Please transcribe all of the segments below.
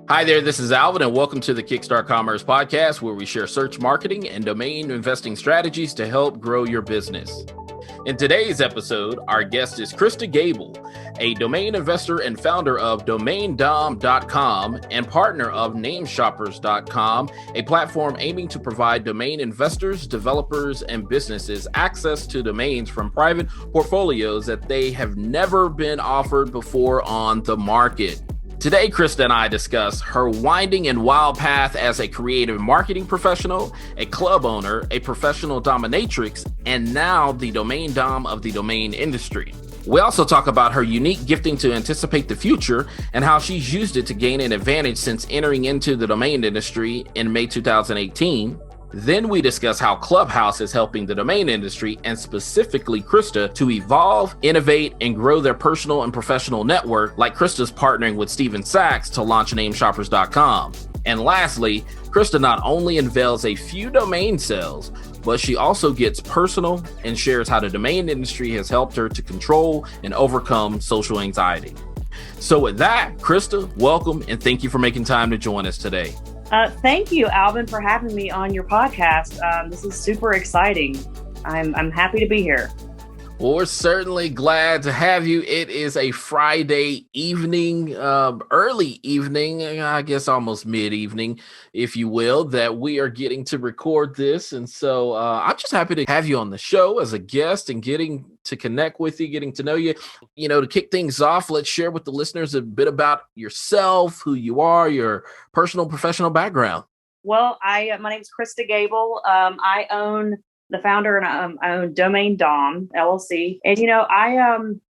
Hi there, this is Alvin, and welcome to the Kickstart Commerce podcast, where we share search marketing and domain investing strategies to help grow your business. In today's episode, our guest is Krista Gable, a domain investor and founder of DomainDomme.com and partner of Nameshoppers.com, a platform aiming to provide domain investors, developers, and businesses access to domains from private portfolios that they have never been offered before on the market. Today, Krista and I discuss her winding and wild path as a creative marketing professional, a club owner, a professional dominatrix, and now the domain dom of the domain industry. We also talk about her unique gifting to anticipate the future and how she's used it to gain an advantage since entering into the domain industry in May 2018. Then we discuss how Clubhouse is helping the domain industry and specifically Krista to evolve, innovate, and grow their personal and professional network, like Krista's partnering with Steven Sachs to launch Nameshoppers.com. And lastly, Krista not only unveils a few domain sales, but she also gets personal and shares how the domain industry has helped her to control and overcome social anxiety. So with that, Krista, welcome and thank you for making time to join us today. Thank you, Alvin, for having me on your podcast. This is super exciting. I'm happy to be here. Well, we're certainly glad to have you. It is a Friday evening, early evening, I guess almost mid-evening, if you will, that we are getting to record this. And so I'm just happy to have you on the show as a guest and getting to connect with you, getting to know you. You know, to kick things off, let's share with the listeners a bit about yourself, who you are, your personal, professional background. Well, my name is Krista Gable. I own the founder and I own Domain Domme LLC. And, you know, I'm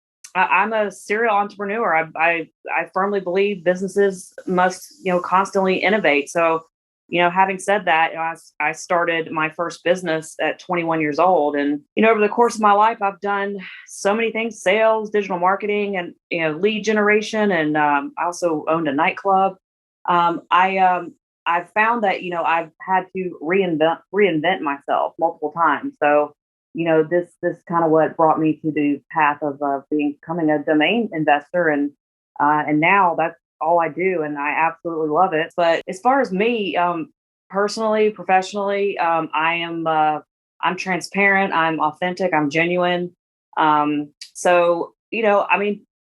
a serial entrepreneur. I firmly believe businesses must, constantly innovate. So, having said that, I started my first business at 21 years old. And, over the course of my life, I've done so many things: sales, digital marketing, and, lead generation. And I also owned a nightclub. I've found that, I've had to reinvent myself multiple times. So, this kind of what brought me to the path of becoming a domain investor. And now that's all I do. And I absolutely love it. But as far as me, personally, professionally, I'm transparent. I'm authentic. I'm genuine. So,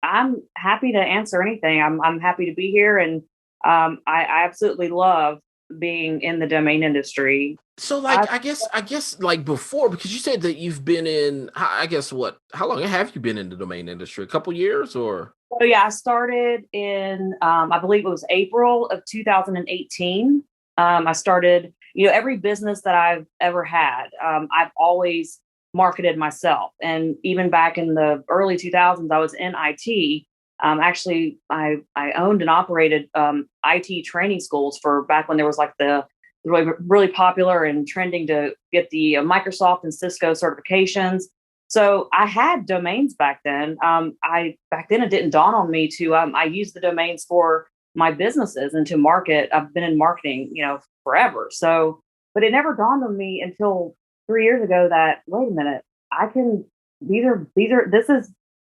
I'm happy to answer anything. I'm happy to be here. And I absolutely love being in the domain industry. So I guess like before, because you said that you've been in, how long have you been in the domain industry? A couple years or? Oh yeah, I started in, I believe it was April of 2018. I started, every business that I've ever had, I've always marketed myself. And even back in the early 2000s, I was in IT. Actually, I owned and operated IT training schools for back when there was like the really popular and trending to get the Microsoft and Cisco certifications. So I had domains back then. Back then it didn't dawn on me to I used the domains for my businesses and to market. I've been in marketing, forever. So, but it never dawned on me until 3 years ago that, wait a minute, this is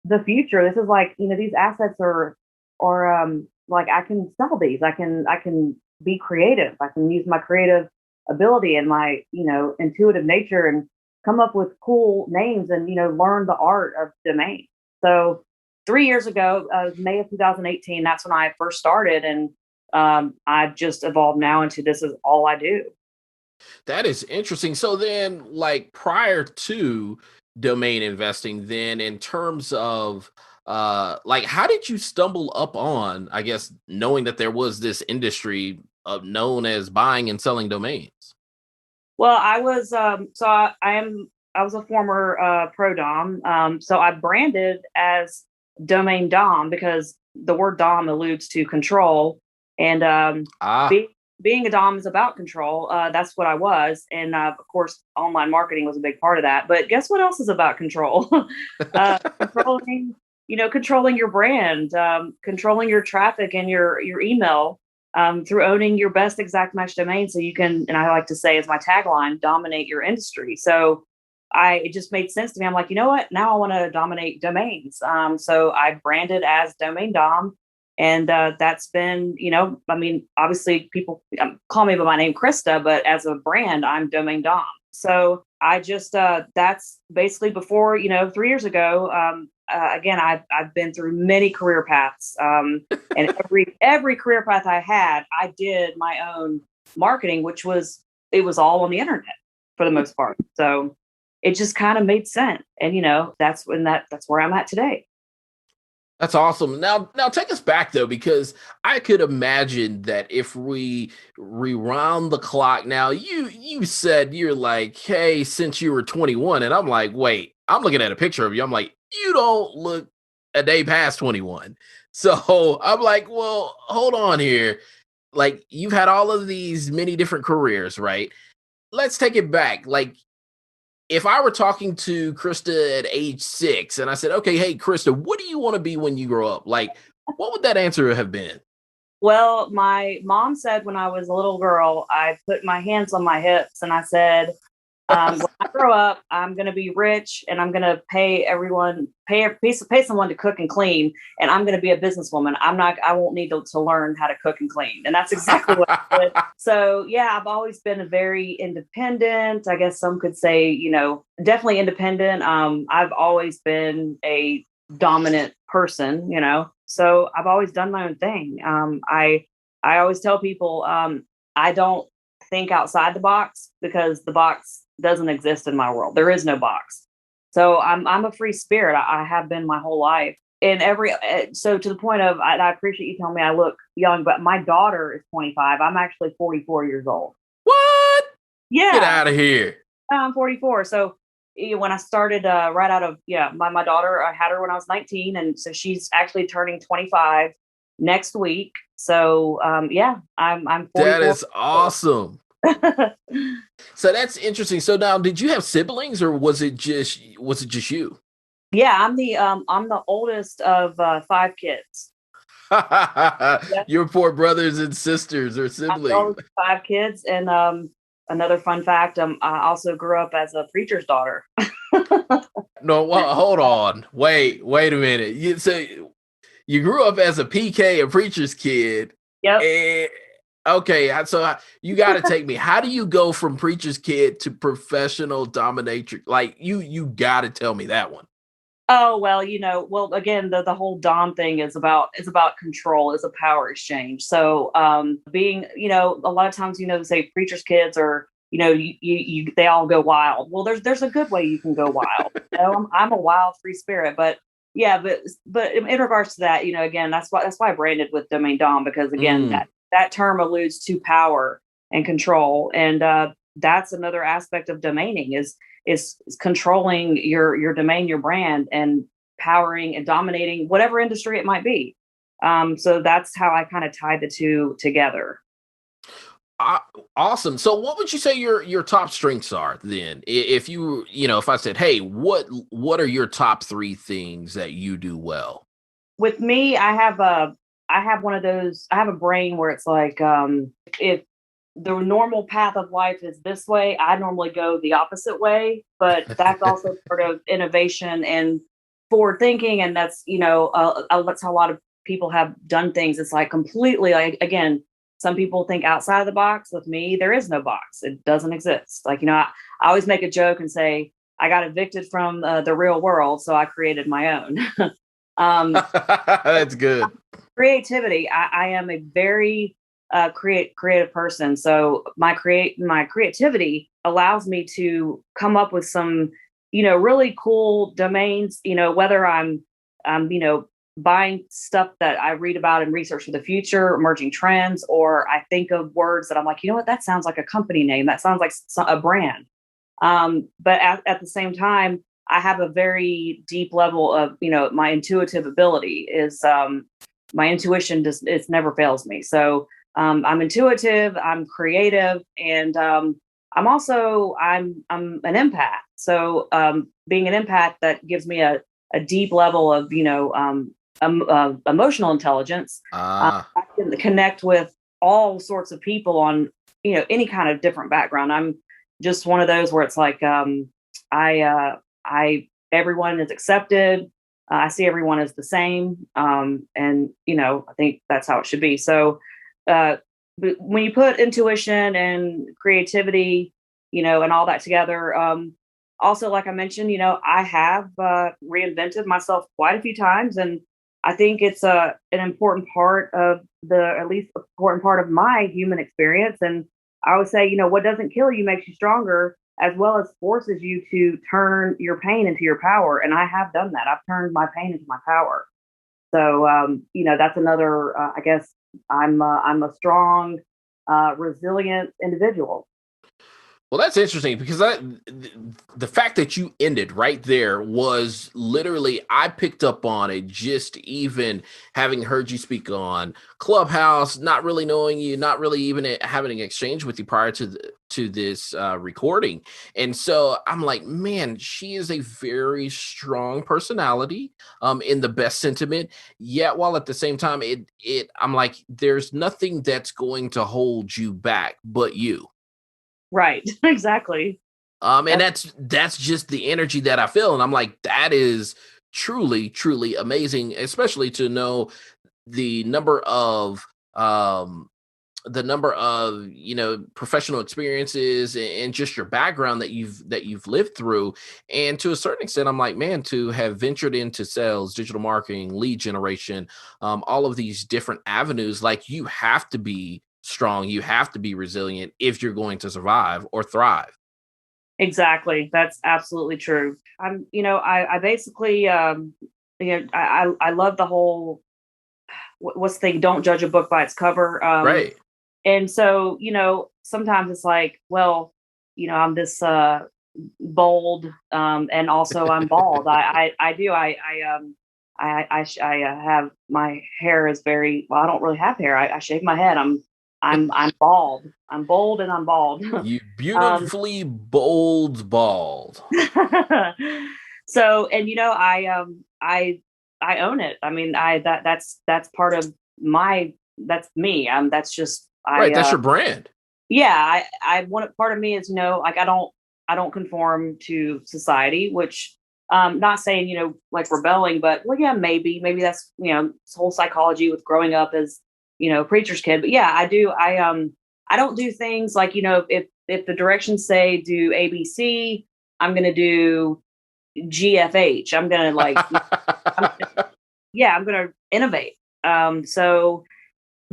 the future. This is like, these assets are like, I can sell these. I can be creative. I can use my creative ability and my, intuitive nature and come up with cool names and, learn the art of domain. So 3 years ago, May of 2018, that's when I first started. And I've just evolved now into this is all I do. That is interesting. So then, like, prior to domain investing, then in terms of how did you stumble up on, I guess, knowing that there was this industry known as buying and selling domains? Well, I was I was a former pro dom, so I branded as Domain Dom because the word dom alludes to control, and being a dom is about control. That's what I was, and of course, online marketing was a big part of that. But guess what else is about control? Controlling your brand, controlling your traffic and your email. Through owning your best exact match domain, so you can, and I like to say as my tagline, dominate your industry. So it just made sense to me. I'm like, you know what? Now I want to dominate domains. So I branded as Domain Dom. And that's been, I mean, obviously people call me by my name, Krista, but as a brand, I'm Domain Domme. So I just, that's basically before, 3 years ago. Again, I've been through many career paths, and every career path I had, I did my own marketing, it was all on the internet for the most part. So it just kind of made sense, and that's where I'm at today. That's awesome. Now take us back though, because I could imagine that if we rewound the clock. Now you said you're like, hey, since you were 21, and I'm like, wait, I'm looking at a picture of you. I'm like, you don't look a day past 21. So I'm like, well, hold on here. Like, you've had all of these many different careers, right? Let's take it back. Like, if I were talking to Krista at age 6 and I said, okay, hey, Krista, what do you want to be when you grow up? Like, what would that answer have been? Well, my mom said when I was a little girl, I put my hands on my hips and I said, when I grow up, I'm going to be rich and I'm going to pay someone to cook and clean. And I'm going to be a businesswoman. I won't need to learn how to cook and clean. And that's exactly what I did. So yeah, I've always been very independent. I guess some could say, definitely independent. I've always been a dominant person, so I've always done my own thing. I always tell people, I don't think outside the box because the box doesn't exist in my world. There is no box. So I'm a free spirit. I have been my whole life. So to the point of, I appreciate you telling me I look young, but my daughter is 25. I'm actually 44 years old. What? Yeah. Get out of here. I'm 44. So when I started right out of, my daughter, I had her when I was 19. And so she's actually turning 25 next week. So I'm 44. That is awesome. So that's interesting. So now, did you have siblings, or was it just you? Yeah, I'm the oldest of 5 kids. Yep. Your poor brothers and sisters or siblings. 5 kids, and another fun fact: I also grew up as a preacher's daughter. No, well, hold on. Wait a minute. You grew up as a PK, a preacher's kid. Yep. And, okay, so you got to take me. How do you go from preacher's kid to professional dominatrix? Like, you got to tell me that one. Oh, well, again, the whole Dom thing is about control, is a power exchange. So being, a lot of times, say preacher's kids are, they all go wild. Well, there's a good way you can go wild. I'm a wild free spirit, but yeah, but in regards to that, again, that's why I branded with Domain Dom, because again, that term alludes to power and control. And that's another aspect of domaining is controlling your domain, your brand, and powering and dominating whatever industry it might be. So that's how I kind of tie the two together. Awesome. So what would you say your top strengths are then? If if I said, hey, what are your top 3 things that you do well? With me, I have one of those, I have a brain where it's like, if the normal path of life is this way, I normally go the opposite way, but that's also part of innovation and forward thinking. And that's, that's how a lot of people have done things. It's like completely, like, again, some people think outside of the box. With me, there is no box. It doesn't exist. Like, I always make a joke and say, I got evicted from the real world, so I created my own. That's good. Creativity. I am a very creative person. So my creativity allows me to come up with some, really cool domains, whether I'm buying stuff that I read about and research for the future, emerging trends, or I think of words that I'm like, what, that sounds like a company name. That sounds like a brand. But at the same time, I have a very deep level of, my intuitive ability is, my intuition it never fails me. So I'm intuitive, I'm creative, and I'm an empath. So being an empath, that gives me a deep level of, emotional intelligence. I can connect with all sorts of people on, any kind of different background. I'm just one of those where it's like, everyone is accepted. I see everyone as the same. And, I think that's how it should be. So but when you put intuition and creativity, and all that together, also, like I mentioned, I have reinvented myself quite a few times. And I think it's an important part of at least important part of my human experience. And I always say, what doesn't kill you makes you stronger, as well as forces you to turn your pain into your power. And I have done that. I've turned my pain into my power. So, that's another, I guess I'm a strong, resilient individual. Well, that's interesting because the fact that you ended right there was literally, I picked up on it just even having heard you speak on Clubhouse, not really knowing you, not really even having an exchange with you prior to this recording. And so I'm like, man, she is a very strong personality, in the best sentiment. Yet, while at the same time, I'm like, there's nothing that's going to hold you back but you. Right. Exactly. And that's just the energy that I feel. And I'm like, that is truly, truly amazing, especially to know the number of professional experiences and just your background that you've lived through. And to a certain extent, I'm like, man, to have ventured into sales, digital marketing, lead generation, all of these different avenues, like, you have to be strong, you have to be resilient if you're going to survive or thrive. Exactly. That's absolutely true. I basically, I love the whole, what's the thing? Don't judge a book by its cover. Right. And so, sometimes it's like, well, I'm this, bold, and also I'm bald. I have, my hair is very, well, I don't really have hair. I shave my head. I'm bald. I'm bold and I'm bald. You um, beautifully bold bald. so, and I own it. I mean, that's part of that's me. That's just, Right. That's your brand. yeah, I want it. Part of me is, like, I don't conform to society, which, not saying, like rebelling, but, well, yeah, maybe that's, this whole psychology with growing up as, preacher's kid. But yeah, I do. I don't do things like, if the directions say do ABC, I'm going to do GFH. I'm going to, like, I'm going to innovate. So,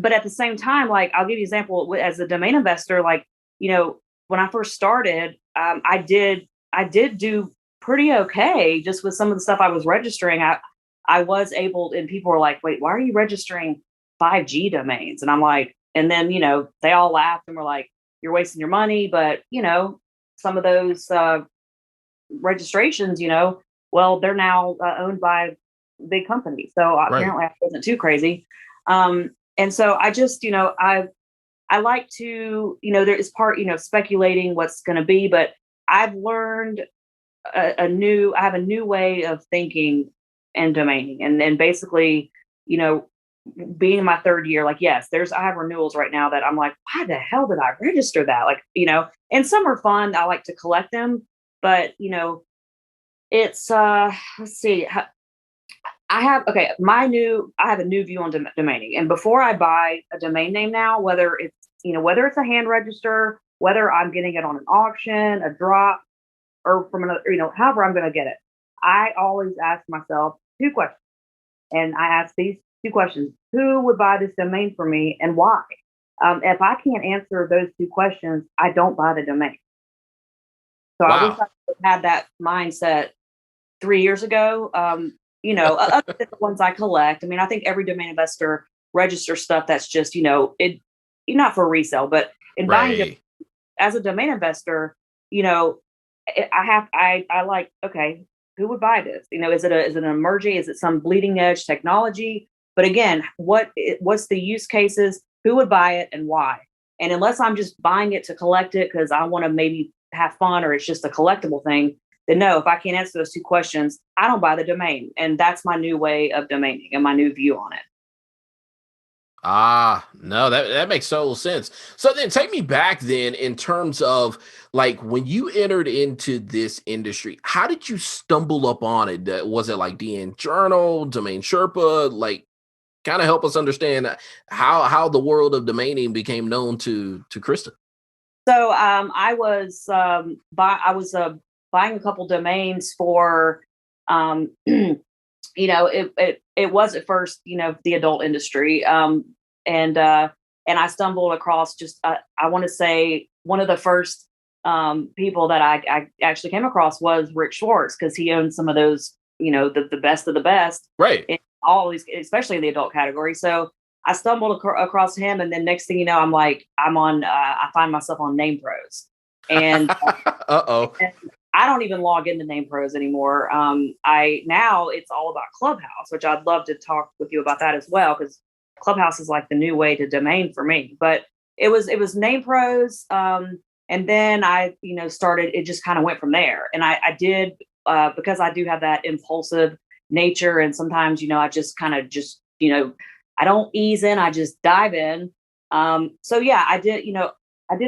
but at the same time, like, I'll give you an example as a domain investor, like, when I first started, I did do pretty okay just with some of the stuff I was registering. I was able, and people were like, wait, why are you registering 5G domains? And I'm like, and then, they all laughed and were like, you're wasting your money. But, some of those registrations, well, they're now owned by big companies. So Right. apparently I wasn't too crazy. And so I just, I like to, there is part, speculating what's going to be, but I've learned I have a new way of thinking and domaining. And basically, being in my third year, like, yes, I have renewals right now that I'm like, why the hell did I register that? Like, and some are fun. I like to collect them, but, it's, let's see. I have a new view on domaining. And before I buy a domain name now, whether it's a hand register, whether I'm getting it on an auction, a drop, or from another, however I'm going to get it, I always ask myself two questions. And I ask these two questions: who would buy this domain for me and why? If I can't answer those two questions, I don't buy the domain. So I wish Wow. I had that mindset 3 years ago. Other than the ones I collect. I mean, I think every domain investor registers stuff that's just, not for resale, but in buying Right. as a domain investor, I like, okay, who would buy this? Is it an emerging? Is it some bleeding edge technology? But again, what's the use cases? Who would buy it and why? And unless I'm just buying it to collect it because I want to maybe have fun, or it's just a collectible thing, then no, if I can't answer those two questions, I don't buy the domain. And that's my new way of domaining and my new view on it. No, that makes total sense. So then take me back then in terms of like when you entered into this industry, how did you stumble up on it? Was it like DN Journal, Domain Sherpa? Like kind of help us understand how the world of domaining became known to Krista. So I was buying a couple domains for it was at first, the adult industry. And I stumbled across just, I want to say one of the first people that I actually came across was Rick Schwartz, because he owned some of those, the best of the best Right. in all these, especially in the adult category. So I stumbled across him, and then next thing you know, I find myself on Name Pros, and Uh-oh. I don't even log into Name Pros anymore. I now it's all about Clubhouse, which I'd love to talk with you about that as well, because Clubhouse is like the new way to domain for me. But it was Name Pros, and then I started. It just kind of went from there, and I did because I do have that impulsive nature, and sometimes I just kind of just I don't ease in, I just dive in. So yeah, I did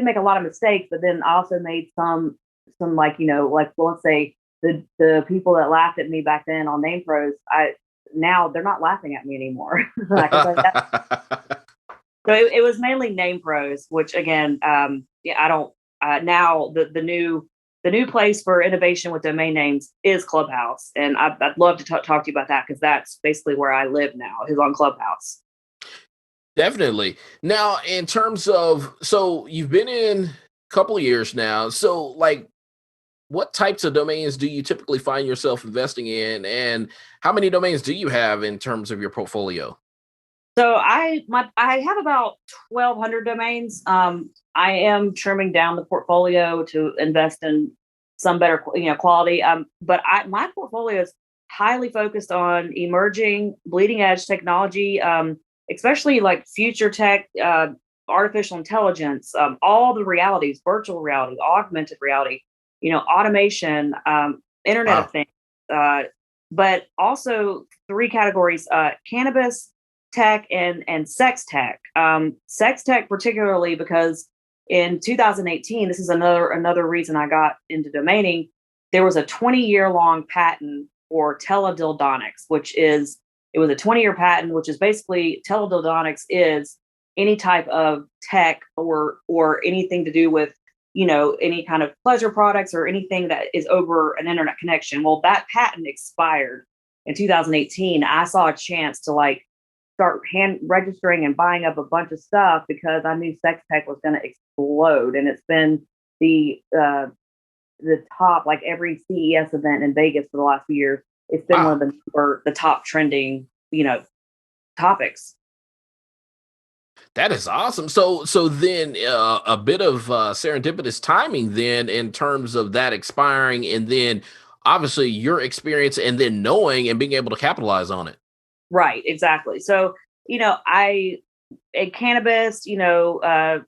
make a lot of mistakes, but then I also made some like well, let's say the people that laughed at me back then on Name Pros, I now they're not laughing at me anymore. Like, so it was mainly Name Pros, which again, yeah, I don't now the new place for innovation with domain names is Clubhouse, and I'd love to talk to you about that, because that's basically where I live now, is on Clubhouse. Definitely. Now, in terms of, so you've been in a couple of years now. So, like, what types of domains do you typically find yourself investing in, and how many domains do you have in terms of your portfolio? So I have about 1,200 domains. I am trimming down the portfolio to invest in some better quality. But my portfolio is highly focused on emerging bleeding edge technology, especially like future tech, artificial intelligence, all the realities, virtual reality, augmented reality, automation, Internet of Wow. Things, uh, but also three categories: cannabis tech and sex tech. Sex tech particularly because in 2018, this is another reason I got into domaining. There was a 20-year long patent for teledildonics, which is it was a 20-year patent, which is basically teledildonics is any type of tech or anything to do with any kind of pleasure products or anything that is over an internet connection. Well, that patent expired in 2018. I saw a chance to like start hand registering and buying up a bunch of stuff because I knew sex tech was going to explode, and it's been the top, like every CES event in Vegas for the last few years. It's been one Wow. of the top trending topics. That is awesome. So then a bit of serendipitous timing then in terms of that expiring, and then obviously your experience and then knowing and being able to capitalize on it. Right, exactly. So I in cannabis, I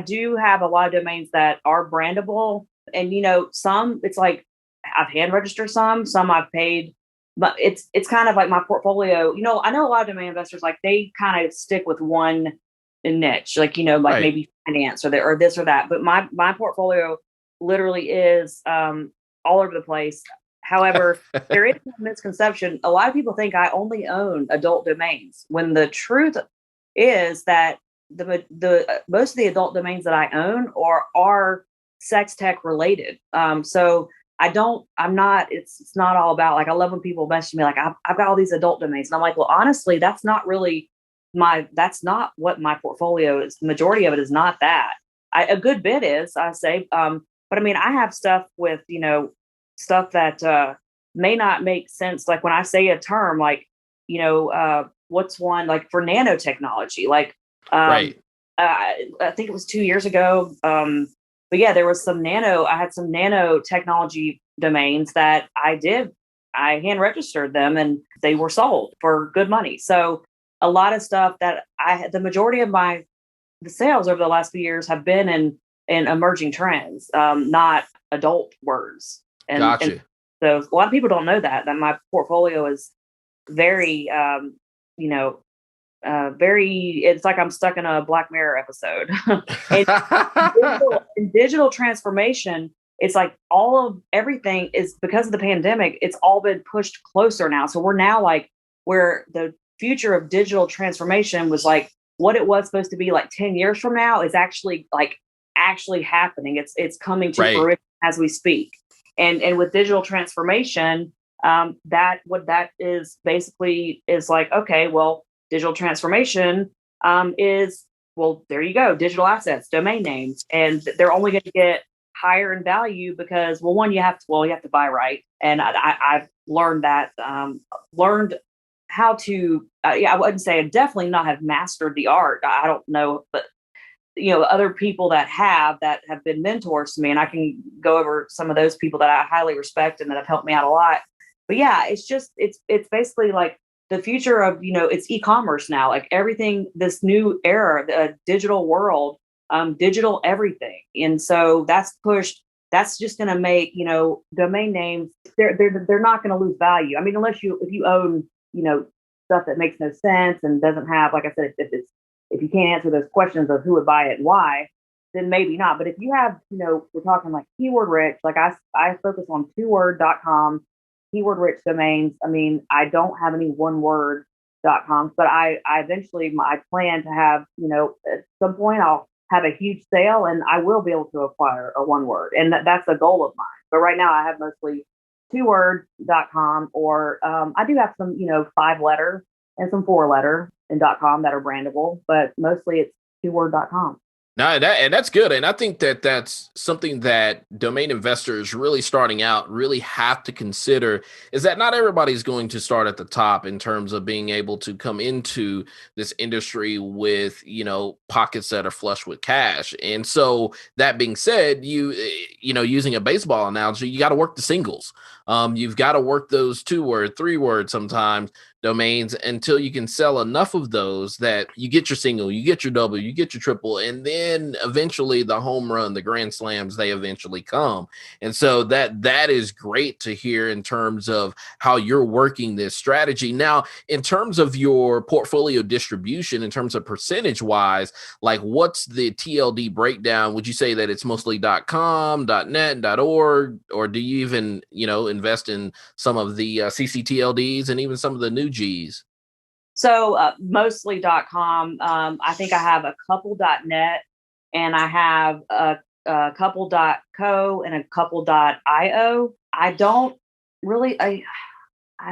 do have a lot of domains that are brandable, and some it's like I've hand registered some I've paid, but it's kind of like my portfolio. I know a lot of domain investors, like they kind of stick with one niche, like like Right. maybe finance or this or that. But my portfolio literally is all over the place. However, there is a misconception. A lot of people think I only own adult domains, when the truth is that the most of the adult domains that I own are sex tech related. So I'm not. It's not all about like I love when people message me like I've got all these adult domains, and I'm like, well, honestly, that's not really that's not what my portfolio is. The majority of it is not that. A good bit is, I say, but I mean, I have stuff with stuff that may not make sense. Like when I say a term, like what's one like for nanotechnology, like um, Right. I think it was 2 years ago. But yeah, there was some nano. I had some nanotechnology domains that I hand registered them, and they were sold for good money. So a lot of stuff that the majority of the sales over the last few years have been in emerging trends, not adult words. And Gotcha. so a lot of people don't know that my portfolio is very, you know, it's like I'm stuck in a Black Mirror episode. and digital transformation, it's like everything is, because of the pandemic, it's all been pushed closer now. So we're now like where the future of digital transformation was like what it was supposed to be like 10 years from now is actually happening. It's coming to fruition as we speak. And with digital transformation, that is basically is like, okay, well, digital transformation is, well, there you go, digital assets, domain names, and they're only going to get higher in value because, well, one, you have to buy right, and I've learned that, learned how to, I wouldn't say I definitely not have mastered the art. I don't know, but other people that have been mentors to me, and I can go over some of those people that I highly respect and that have helped me out a lot. But yeah, it's basically like the future of, it's e-commerce now, like everything, this new era, the digital world, digital everything. And so that's just going to make, domain names, they're not going to lose value. I mean, if you own, stuff that makes no sense and doesn't have, like I said, if you can't answer those questions of who would buy it and why, then maybe not. But if you have, we're talking like keyword rich, like I focus on 2word.com, keyword rich domains. I mean, I don't have any oneword.com, but I eventually, I plan to have, at some point I'll have a huge sale and I will be able to acquire a one word. And that's a goal of mine. But right now I have mostly 2word.com, or I do have some, 5-letter and some 4-letter and .com that are brandable, but mostly it's 2word.com. No, that's good. And I think that's something that domain investors really starting out really have to consider, is that not everybody's going to start at the top in terms of being able to come into this industry with, pockets that are flush with cash. And so that being said, using a baseball analogy, you got to work the singles. You've got to work those 2-word, 3-word sometimes domains until you can sell enough of those that you get your single, you get your double, you get your triple, and then eventually the home run, the grand slams, they eventually come. And so that is great to hear in terms of how you're working this strategy. Now, in terms of your portfolio distribution, in terms of percentage wise, like what's the TLD breakdown? Would you say that it's mostly .com, .net, .org, or do you even, invest in some of the CCTLDs and even some of the new G's? So mostly .com. I think I have a couple .net, and I have a couple .co and a couple .io. I don't really. I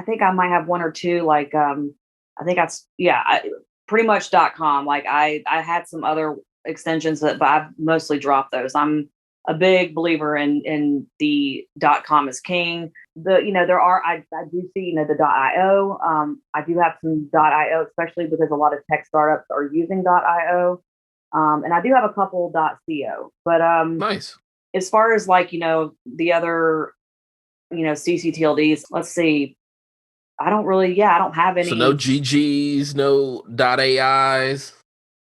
think I might have one or two. Like I think pretty much .com. Like I had some other extensions but I've mostly dropped those. I'm a big believer in the .com is king. There are, I do see, the .io. I do have some .io, especially because a lot of tech startups are using .io. And I do have a couple .co, but nice. As far as like, the other, CCTLDs, let's see. I don't have any. So no GGs, no .ais.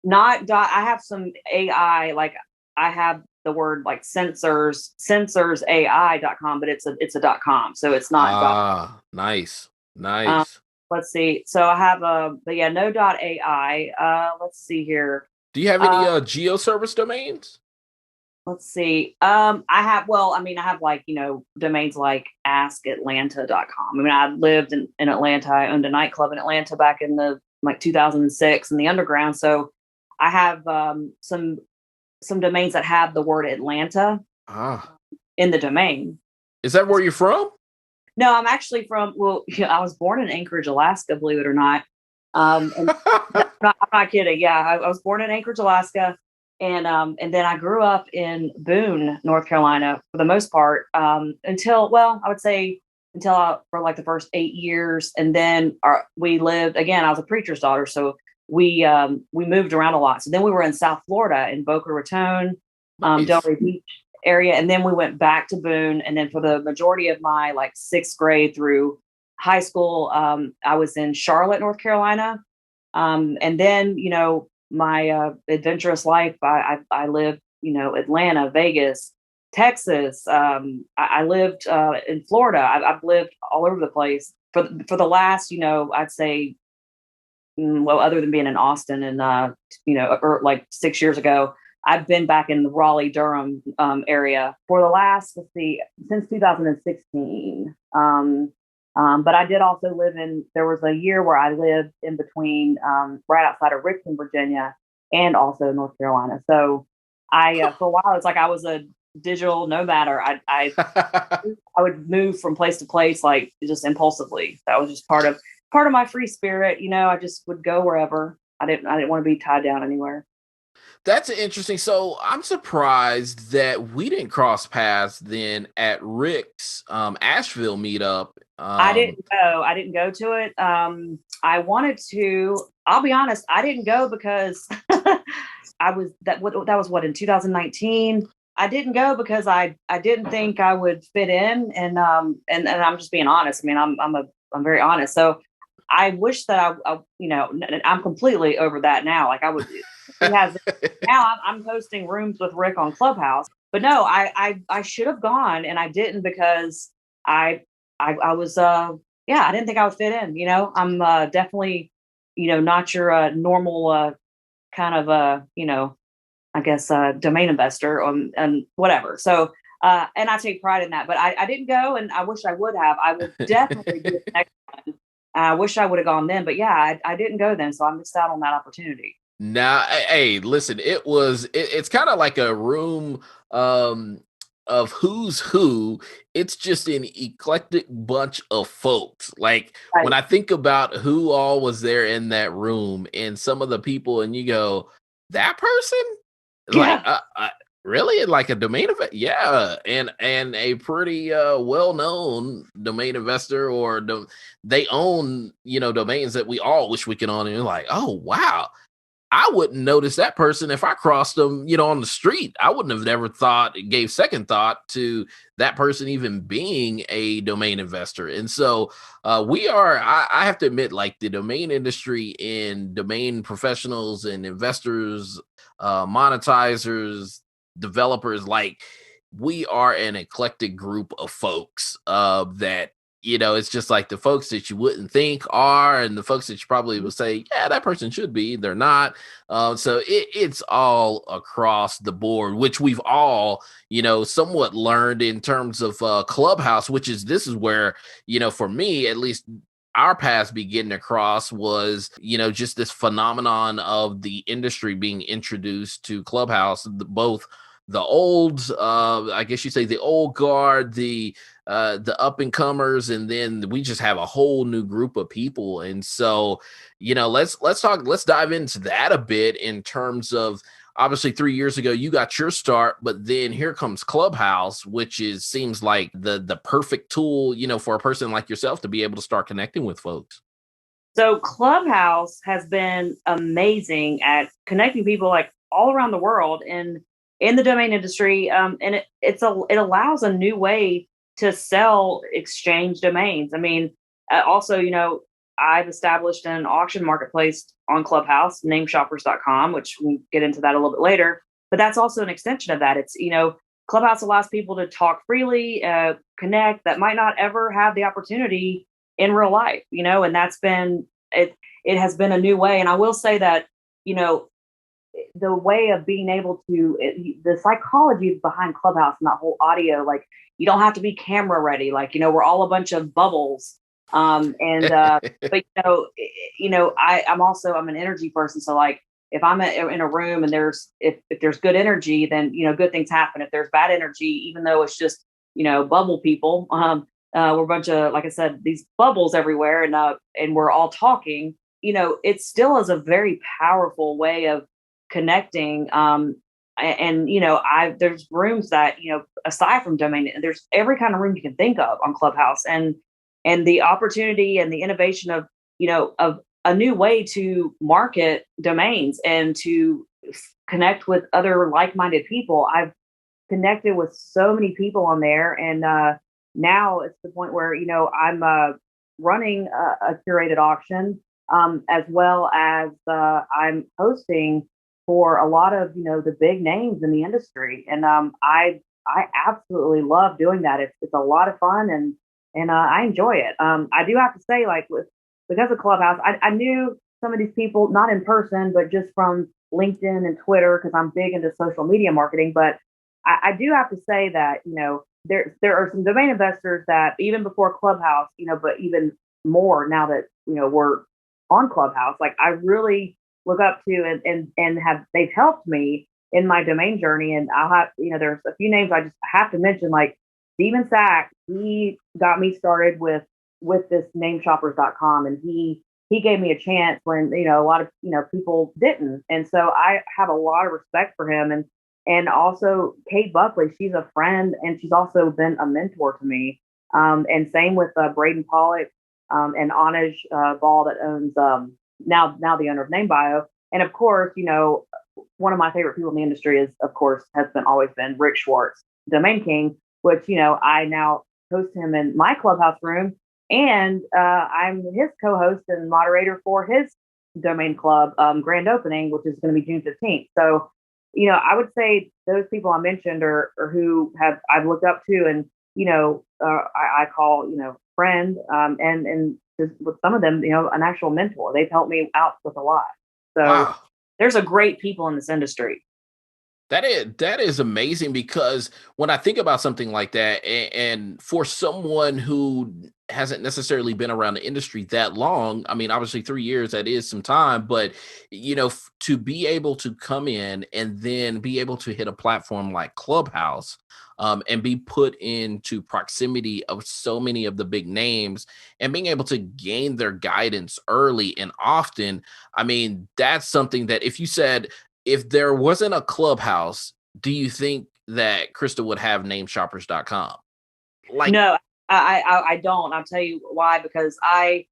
I have some AI, like I have the word like sensorsai.com, but it's a .com, so it's not. Nice. Let's see. So I have no .ai. Let's see here. Do you have any geo service domains? Let's see. I have like, domains like askatlanta.com. I mean, I lived in Atlanta. I owned a nightclub in Atlanta back in the 2006 in the underground. So I have some domains that have the word Atlanta in the domain. Is that where you're from? No, I'm actually from, I was born in Anchorage, Alaska, believe it or not. And I'm not kidding. Yeah, I was born in Anchorage, Alaska. And then I grew up in Boone, North Carolina, for the most part, until for like the first 8 years. And then we lived, again, I was a preacher's daughter. So we moved around a lot. So then we were in South Florida, in Boca Raton, nice. Delray Beach area. And then we went back to Boone. And then for the majority of my 6th grade through high school, I was in Charlotte, North Carolina. And then, my adventurous life, I lived, Atlanta, Vegas, Texas. I lived in Florida. I've lived all over the place for the last, I'd say well, other than being in Austin and, or like 6 years ago, I've been back in the Raleigh, Durham area for the last, since 2016. But I did also there was a year where I lived in between, right outside of Richmond, Virginia, and also North Carolina. So for a while, it's like I was a digital nomad, or I would move from place to place, like just impulsively. That was just part of my free spirit. I just would go wherever. I didn't want to be tied down anywhere. That's interesting. So I'm surprised that we didn't cross paths then at Rick's Asheville meetup. I didn't go. I didn't go to it. I wanted to. I'll be honest. I didn't go because that was what, in 2019. I didn't go because I didn't think I would fit in, and I'm just being honest. I mean, I'm very honest. So I wish that I'm completely over that now. Like now I'm hosting rooms with Rick on Clubhouse, but no, I should have gone, and I didn't because I was, I didn't think I would fit in. I'm definitely, not your normal kind of, I guess, domain investor and whatever. So, and I take pride in that, but I didn't go, and I wish I would have. I will definitely do it next time. I wish I would have gone then, but yeah, I didn't go then, so I missed out on that opportunity. Now, hey, listen, it's kind of like a room of who's who. It's just an eclectic bunch of folks. Like Right. when I think about who all was there in that room and some of the people, and you go, that person? Like, Yeah. really? Like a domain event? Yeah. And a pretty well-known domain investor, or they own, domains that we all wish we could own. And you're like, oh, wow. I wouldn't notice that person if I crossed them, on the street. I wouldn't have never gave second thought to that person even being a domain investor. And so I have to admit, like the domain industry and domain professionals and investors, monetizers, developers, like we are an eclectic group of folks that it's just like the folks that you wouldn't think are, and the folks that you probably would say, yeah, that person should be, they're not. So it's all across the board, which we've all, somewhat learned in terms of Clubhouse, this is where, for me, at least, our paths begin to cross was, just this phenomenon of the industry being introduced to Clubhouse, both the old, I guess you say the old guard, the up and comers, and then we just have a whole new group of people. And so, let's dive into that a bit in terms of, obviously 3 years ago you got your start, but then here comes Clubhouse, which seems like the perfect tool, for a person like yourself to be able to start connecting with folks. So Clubhouse has been amazing at connecting people like all around the world in the domain industry, and it allows a new way to sell exchange domains. I mean, also, I've established an auction marketplace on Clubhouse, Nameshoppers.com, which we can get into that a little bit later. But that's also an extension of that. It's, Clubhouse allows people to talk freely, connect, that might not ever have the opportunity in real life, and that's been it. It has been a new way. And I will say that, the way of being able to, the psychology behind Clubhouse and that whole audio, like you don't have to be camera ready. Like, we're all a bunch of bubbles. But I'm an energy person. So like, if I'm in a room and if there's good energy, then, good things happen. If there's bad energy, even though it's just, bubble people, we're a bunch of, like I said, these bubbles everywhere, and we're all talking, it still is a very powerful way of connecting. There's rooms that, aside from domain, there's every kind of room you can think of on Clubhouse, and the opportunity and the innovation of, of a new way to market domains and to connect with other like-minded people. I've connected with so many people on there, and now it's the point where, I'm running a curated auction, as well as I'm hosting for a lot of, the big names in the industry. And I absolutely love doing that. It's a lot of fun, and I enjoy it. I do have to say, like, because of Clubhouse, I knew some of these people, not in person, but just from LinkedIn and Twitter, because I'm big into social media marketing. But I do have to say that, there are some domain investors that even before Clubhouse, but even more now that, we're on Clubhouse, like I really look up to and they've helped me in my domain journey. And I'll have, there's a few names I just have to mention, like Steven Sachs. He got me started with this nameshoppers.com, and he gave me a chance when, a lot of, people didn't. And so I have a lot of respect for him. And also Kate Buckley, she's a friend and she's also been a mentor to me. And same with Braden Pollock and Anuj Ball that owns now the owner of NameBio. And of course, one of my favorite people in the industry is, of course, always been Rick Schwartz, Domain King, which, I now host him in my Clubhouse room. And I'm his co-host and moderator for his domain club grand opening, which is going to be June 15th. So, I would say those people I mentioned are who I've looked up to, and I call friend, and with some of them, an actual mentor. They've helped me out with a lot. So wow. There's a great people in this industry. That is amazing, because when I think about something like that, and for someone who hasn't necessarily been around the industry that long, I mean, obviously 3 years, that is some time, but, to be able to come in and then be able to hit a platform like Clubhouse, and be put into proximity of so many of the big names and being able to gain their guidance early and often, I mean, that's something that if there wasn't a Clubhouse, do you think that Krista would have nameshoppers.com? No, I don't. I'll tell you why, because I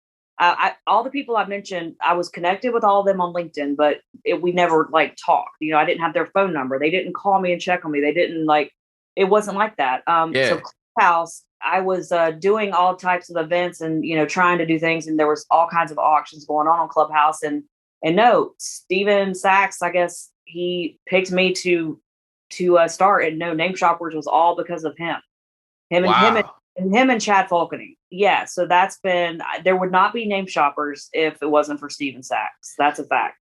all the people I mentioned, I was connected with all of them on LinkedIn, but we never talked. I didn't have their phone number. They didn't call me and check on me. They didn't it wasn't like that. So Clubhouse, I was doing all types of events and, trying to do things. And there was all kinds of auctions going on Clubhouse. And no, Steven Sachs, I guess he picked me to start. And no, Name Shoppers was all because of him. Him and Chad Falconing. Yeah. So there would not be Name Shoppers if it wasn't for Steven Sachs. That's a fact.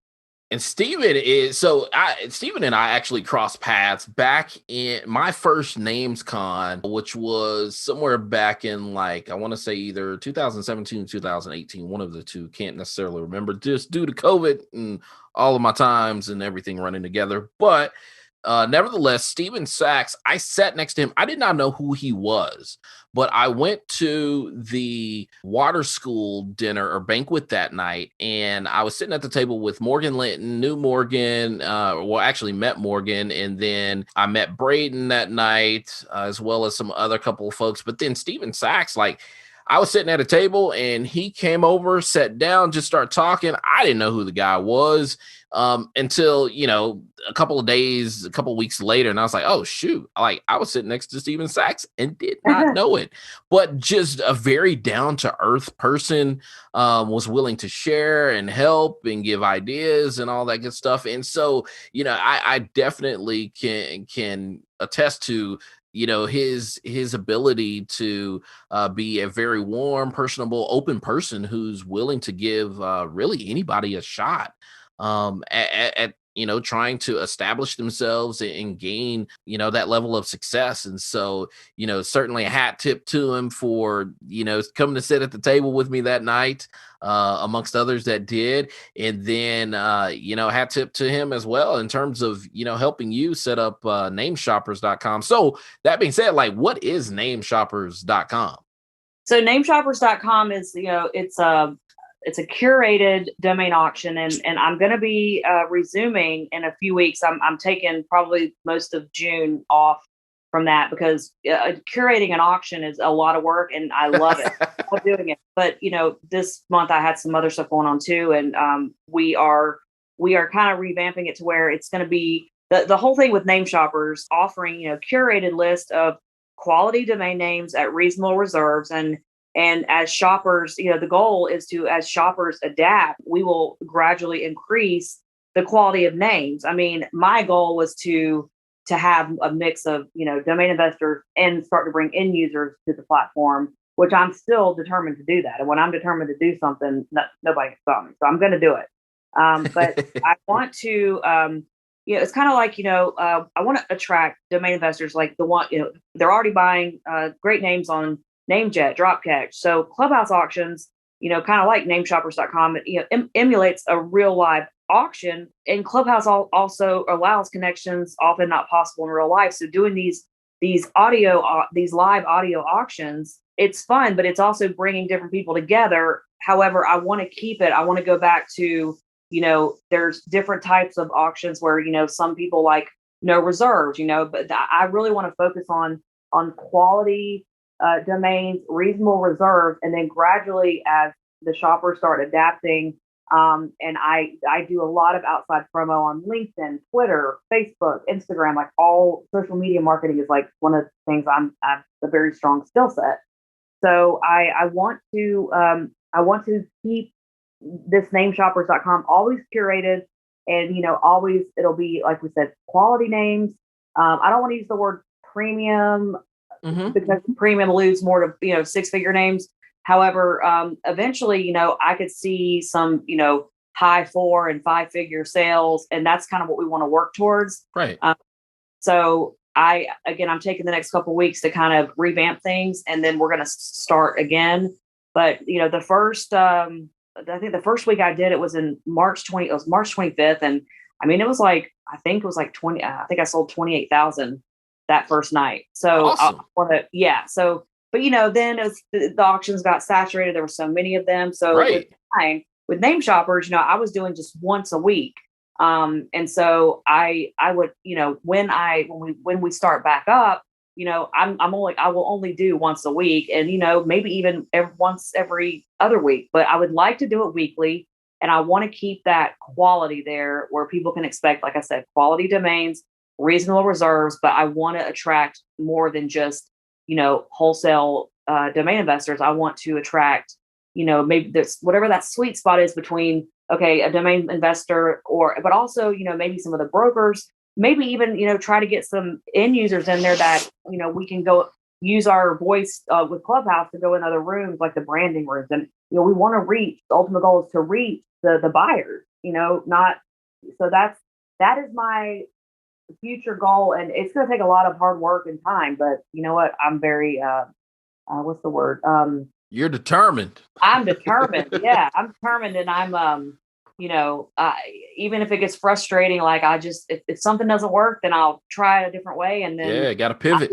And Steven and I actually crossed paths back in my first Names Con, which was somewhere back in I want to say either 2017 or 2018, one of the two, can't necessarily remember, just due to COVID and all of my times and everything running together. But nevertheless, Steven Sachs, I sat next to him. I did not know who he was, but I went to the water school dinner or banquet that night, and I was sitting at the table with Morgan Linton, knew Morgan, actually met Morgan, and then I met Braden that night, as well as some other couple of folks. But then Steven Sachs, I was sitting at a table and he came over, sat down, just started talking. I didn't know who the guy was until, a couple of weeks later. And I was like, oh, shoot. I was sitting next to Steven Sachs and did not know it. But just a very down to earth person, was willing to share and help and give ideas and all that good stuff. And so, I definitely can attest to his ability to be a very warm, personable, open person who's willing to give really anybody a shot at trying to establish themselves and gain, that level of success. And so, certainly a hat tip to him for, coming to sit at the table with me that night, amongst others that did. And then, hat tip to him as well in terms of, helping you set up nameshoppers.com. So that being said, what is nameshoppers.com? So nameshoppers.com is, it's a curated domain auction, and I'm going to be resuming in a few weeks. I'm taking probably most of June off from that because curating an auction is a lot of work, and I love it. I love doing it. But this month I had some other stuff going on too, and we are kind of revamping it to where it's going to be the whole thing with Name Shoppers offering curated list of quality domain names at reasonable reserves. And as shoppers, the goal is as shoppers adapt, we will gradually increase the quality of names. I mean, my goal was to have a mix of, domain investors and start to bring end users to the platform, which I'm still determined to do that. And when I'm determined to do something, nobody can stop me. So I'm going to do it. But I want to, it's kind of like, I want to attract domain investors like the one, they're already buying great names on NameJet, Dropcatch. So Clubhouse auctions, kind of like nameshoppers.com, it emulates a real live auction, and Clubhouse also allows connections often not possible in real life. So doing these live audio auctions, it's fun, but it's also bringing different people together. However, I want to keep it. I want to go back to, there's different types of auctions where, some people like no reserves, but I really want to focus on quality domains, reasonable reserves, and then gradually as the shoppers start adapting. And I do a lot of outside promo on LinkedIn, Twitter, Facebook, Instagram, like all social media marketing is like one of the things I'm a very strong skill set. So I want to keep this nameshoppers.com always curated, and always it'll be, like we said, quality names. I don't want to use the word premium because premium alludes more to 6-figure names. However, eventually, I could see some, high 4 and 5-figure sales, and that's kind of what we want to work towards. Right. So I'm taking the next couple of weeks to kind of revamp things, and then we're going to start again. But the first, I think the first week I did it was in March 25th, and I mean it was like, I think it was like 20. I think I sold 28,000 that first night. So awesome. So. But then as the auctions got saturated, there were so many of them. So with Name Shoppers, I was doing just once a week. And so I would, when we start back up, I will only do once a week, and maybe even once every other week. But I would like to do it weekly, and I want to keep that quality there where people can expect, like I said, quality domains, reasonable reserves. But I want to attract more than just wholesale domain investors. I want to attract, maybe there's whatever that sweet spot is between, a domain investor but also, maybe some of the brokers, maybe even, try to get some end users in there that, we can go use our voice with Clubhouse to go in other rooms, like the branding rooms. And, we want to reach, the ultimate goal is to reach the buyers, that is my future goal, and it's going to take a lot of hard work and time, but you know what, I'm very what's the word, you're determined. I'm determined. Yeah, I'm determined, and I'm even if it gets frustrating, like if something doesn't work, then I'll try it a different way, and then gotta pivot.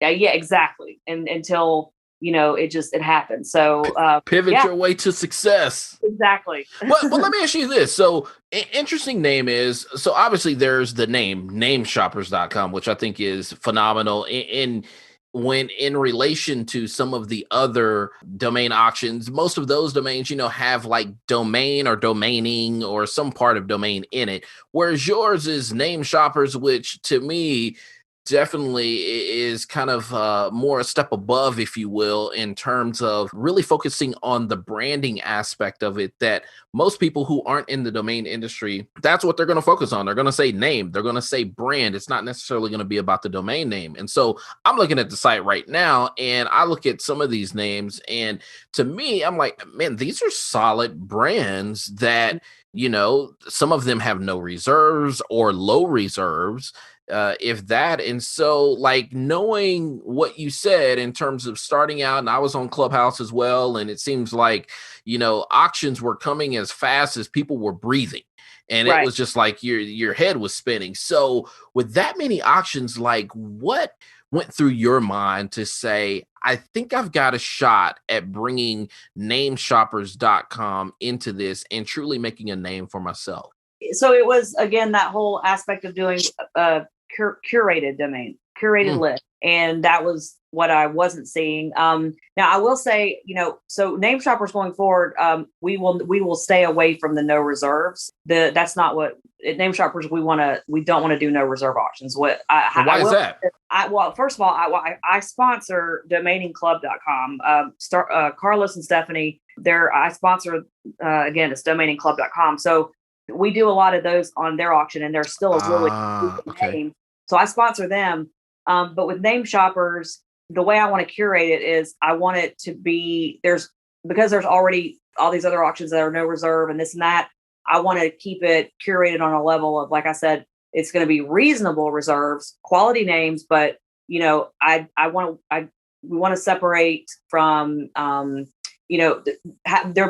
Yeah, exactly, and until it happens. So pivot your way to success. Exactly. Well, let me ask you this. So interesting name is, so obviously there's the name nameshoppers.com, which I think is phenomenal when in relation to some of the other domain auctions. Most of those domains, have like domain or domaining or some part of domain in it. Whereas yours is Name Shoppers, which to me definitely is kind of more a step above, if you will, in terms of really focusing on the branding aspect of it, that most people who aren't in the domain industry, that's what they're going to focus on. They're going to say name, they're going to say brand. It's not necessarily going to be about the domain name. And so I'm looking at the site right now, and I look at some of these names, and to me, I'm like, man, these are solid brands that, some of them have no reserves or low reserves, if that. And so, like, knowing what you said in terms of starting out, and I was on Clubhouse as well, and it seems like, auctions were coming as fast as people were breathing. And It was just like your head was spinning. So with that many auctions, like, what went through your mind to say, I think I've got a shot at bringing nameshoppers.com into this and truly making a name for myself? So it was, again, that whole aspect of doing curated domain, curated list. And that was what I wasn't seeing. Now I will say, so Name Shoppers going forward, we will stay away from the no reserves. That's not what Name Shoppers, we don't want to do no reserve auctions. Why is that? Well, first of all, I sponsor domainingclub.com. Carlos and Stephanie, I sponsor, again, it's domainingclub.com. So we do a lot of those on their auction, and they're still a really good name. So I sponsor them. But with Name Shoppers, the way I want to curate it is I want it to be, because there's already all these other auctions that are no reserve and this and that. I want to keep it curated on a level of, like I said, it's going to be reasonable reserves, quality names, but we want to separate from, there'll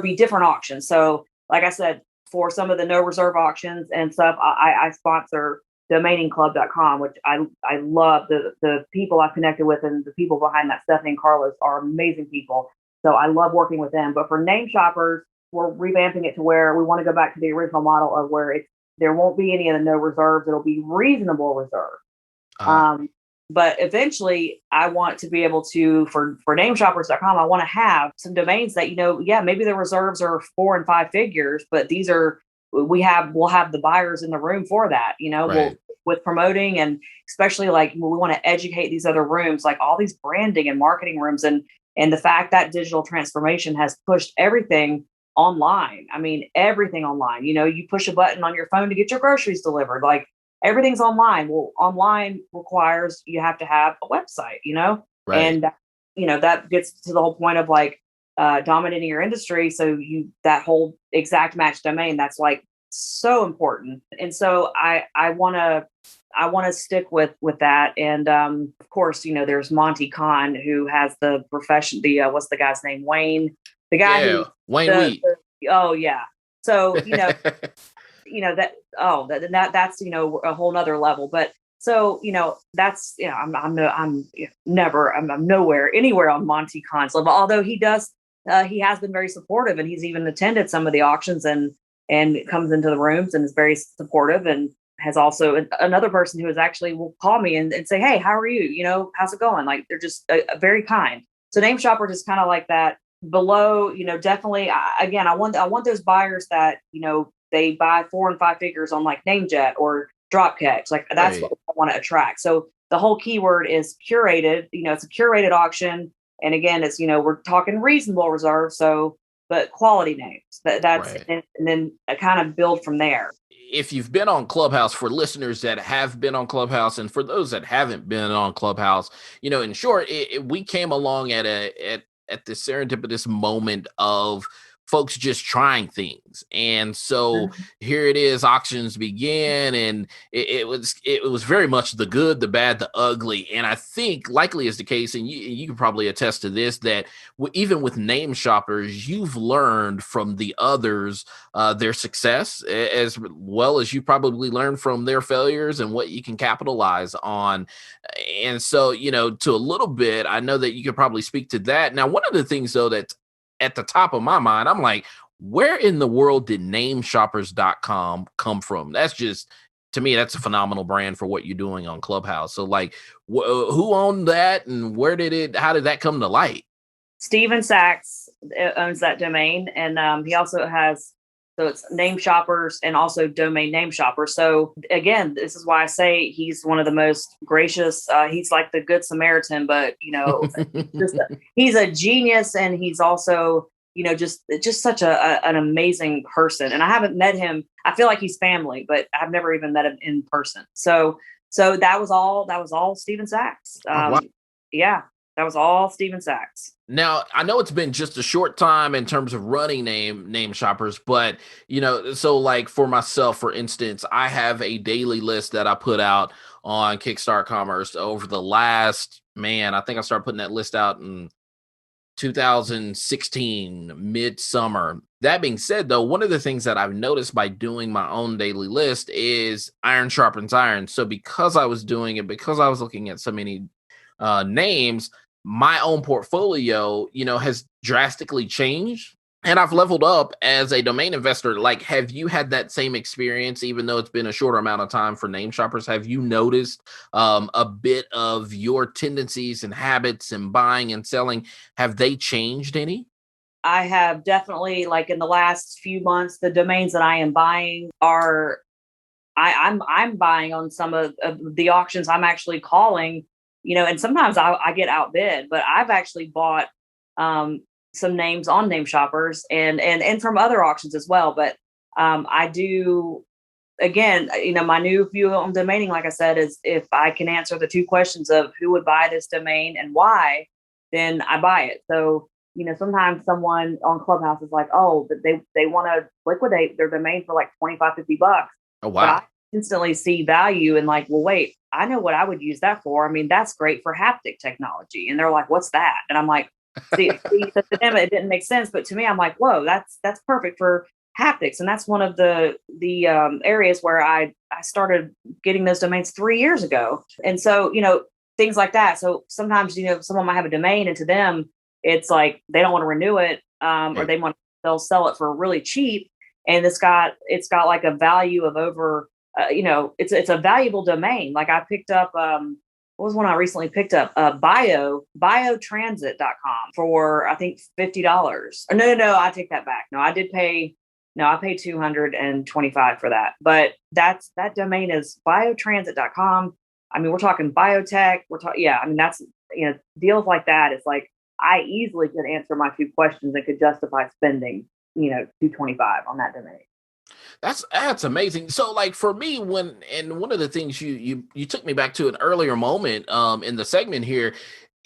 be different auctions. So like I said, for some of the no reserve auctions and stuff, I sponsor domainingclub.com, which I love. The people I've connected with and the people behind that, Stephanie and Carlos, are amazing people. So I love working with them. But for name shoppers, we're revamping it to where we want to go back to the original model of where there won't be any of the no reserves. It'll be reasonable reserve. But eventually I want to be able to, for nameshoppers.com, I want to have some domains that, maybe the reserves are 4 and 5 figures, but we'll have the buyers in the room for that, Right. with promoting, and especially like we want to educate these other rooms, like all these branding and marketing rooms, and the fact that digital transformation has pushed everything online. I mean, everything online. You push a button on your phone to get your groceries delivered. Like everything's online. Well, online requires you have to have a website, Right. and that gets to the whole point of like dominating your industry. So that whole exact match domain, that's like so important. And so I want to stick with that. And of course, there's Monty Khan, who has the profession, what's the guy's name? Wayne, the guy Wayne Wheat. Oh yeah. So, that's, a whole nother level. But so, that's, I'm nowhere anywhere on Monty Khan's level, although he has been very supportive, and he's even attended some of the auctions and comes into the rooms and is very supportive, and has also another person who is actually will call me and say, hey, how are you? How's it going? Like, they're just very kind. So Name Shopper is kind of like that below, definitely. I want those buyers that, they buy 4 and 5 figures on like NameJet or Dropkicks. Like that's Right. what I want to attract. So the whole keyword is curated, it's a curated auction. And again, it's, we're talking reasonable reserve. So, but quality names that's, Right. and then I kind of build from there. If you've been on Clubhouse, for listeners that have been on Clubhouse, and for those that haven't been on Clubhouse, in short, we came along at this serendipitous moment of folks just trying things. And so here it is, auctions begin, and it was very much the good, the bad, the ugly. And I think likely is the case, and you can probably attest to this, that even with name shoppers, you've learned from the others their success, as well as you probably learned from their failures and what you can capitalize on. And so, to a little bit, I know that you could probably speak to that. Now, one of the things though that's at the top of my mind, I'm like, where in the world did nameshoppers.com come from? That's just, to me, that's a phenomenal brand for what you're doing on Clubhouse. So like, who owned that, and how did that come to light? Steven Sachs owns that domain, and he also has, so it's Name Shoppers and also Domain Name Shopper. So again, this is why I say he's one of the most gracious. He's like the Good Samaritan, but he's a genius, and he's also just such an amazing person. And I haven't met him. I feel like he's family, but I've never even met him in person. So that was all Steven Sachs. Wow. Yeah. That was all Steven Sachs. Now, I know it's been just a short time in terms of running name shoppers, but so like for myself, for instance, I have a daily list that I put out on Kickstart Commerce over the last, I think I started putting that list out in 2016, midsummer. That being said, though, one of the things that I've noticed by doing my own daily list is iron sharpens iron. So because I was doing it, because I was looking at so many names, my own portfolio, has drastically changed, and I've leveled up as a domain investor. Like, have you had that same experience, even though it's been a shorter amount of time for name shoppers? Have you noticed a bit of your tendencies and habits and buying and selling? Have they changed any? I have definitely, like in the last few months, the domains that I am buying are, I'm buying on some of the auctions. I'm actually calling, and sometimes I get outbid, but I've actually bought some names on Name Shoppers and from other auctions as well. But I do, again, my new view on domaining, like I said, is if I can answer the 2 questions of who would buy this domain and why, then I buy it. So sometimes someone on Clubhouse is like, oh, that they want to liquidate their domain for like 25, $50. Oh, But I wow. instantly see value and like, well, wait, I know what I would use that for. I mean, that's great for haptic technology. And they're like, what's that? And I'm like, see, so to them, it didn't make sense. But to me, I'm like, whoa, that's perfect for haptics. And that's one of the areas where I started getting those domains 3 years ago. And so, things like that. So sometimes, someone might have a domain and to them, it's like they don't want to renew it, or Right. they'll sell it for really cheap. And it's got like a value of over, it's a valuable domain. Like I picked up, what was one I recently picked up? Biotransit.com for I think $50. No, I take that back. I paid $225 for that. But that domain is biotransit.com. I mean, we're talking biotech. That's, deals like that. It's like I easily could answer my 2 questions and could justify spending, $225 on that domain. That's amazing. So like for me, one of the things you took me back to an earlier moment in the segment here,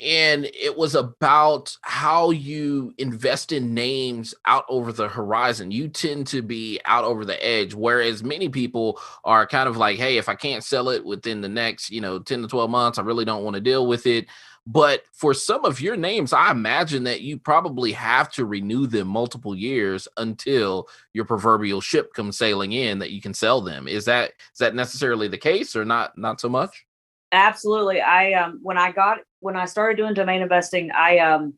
and it was about how you invest in names out over the horizon. You tend to be out over the edge, whereas many people are kind of like, hey, if I can't sell it within the next, 10 to 12 months, I really don't want to deal with it. But for some of your names, I imagine that you probably have to renew them multiple years until your proverbial ship comes sailing in that you can sell them. Is that necessarily the case or not so much? Absolutely. When I started doing domain investing, I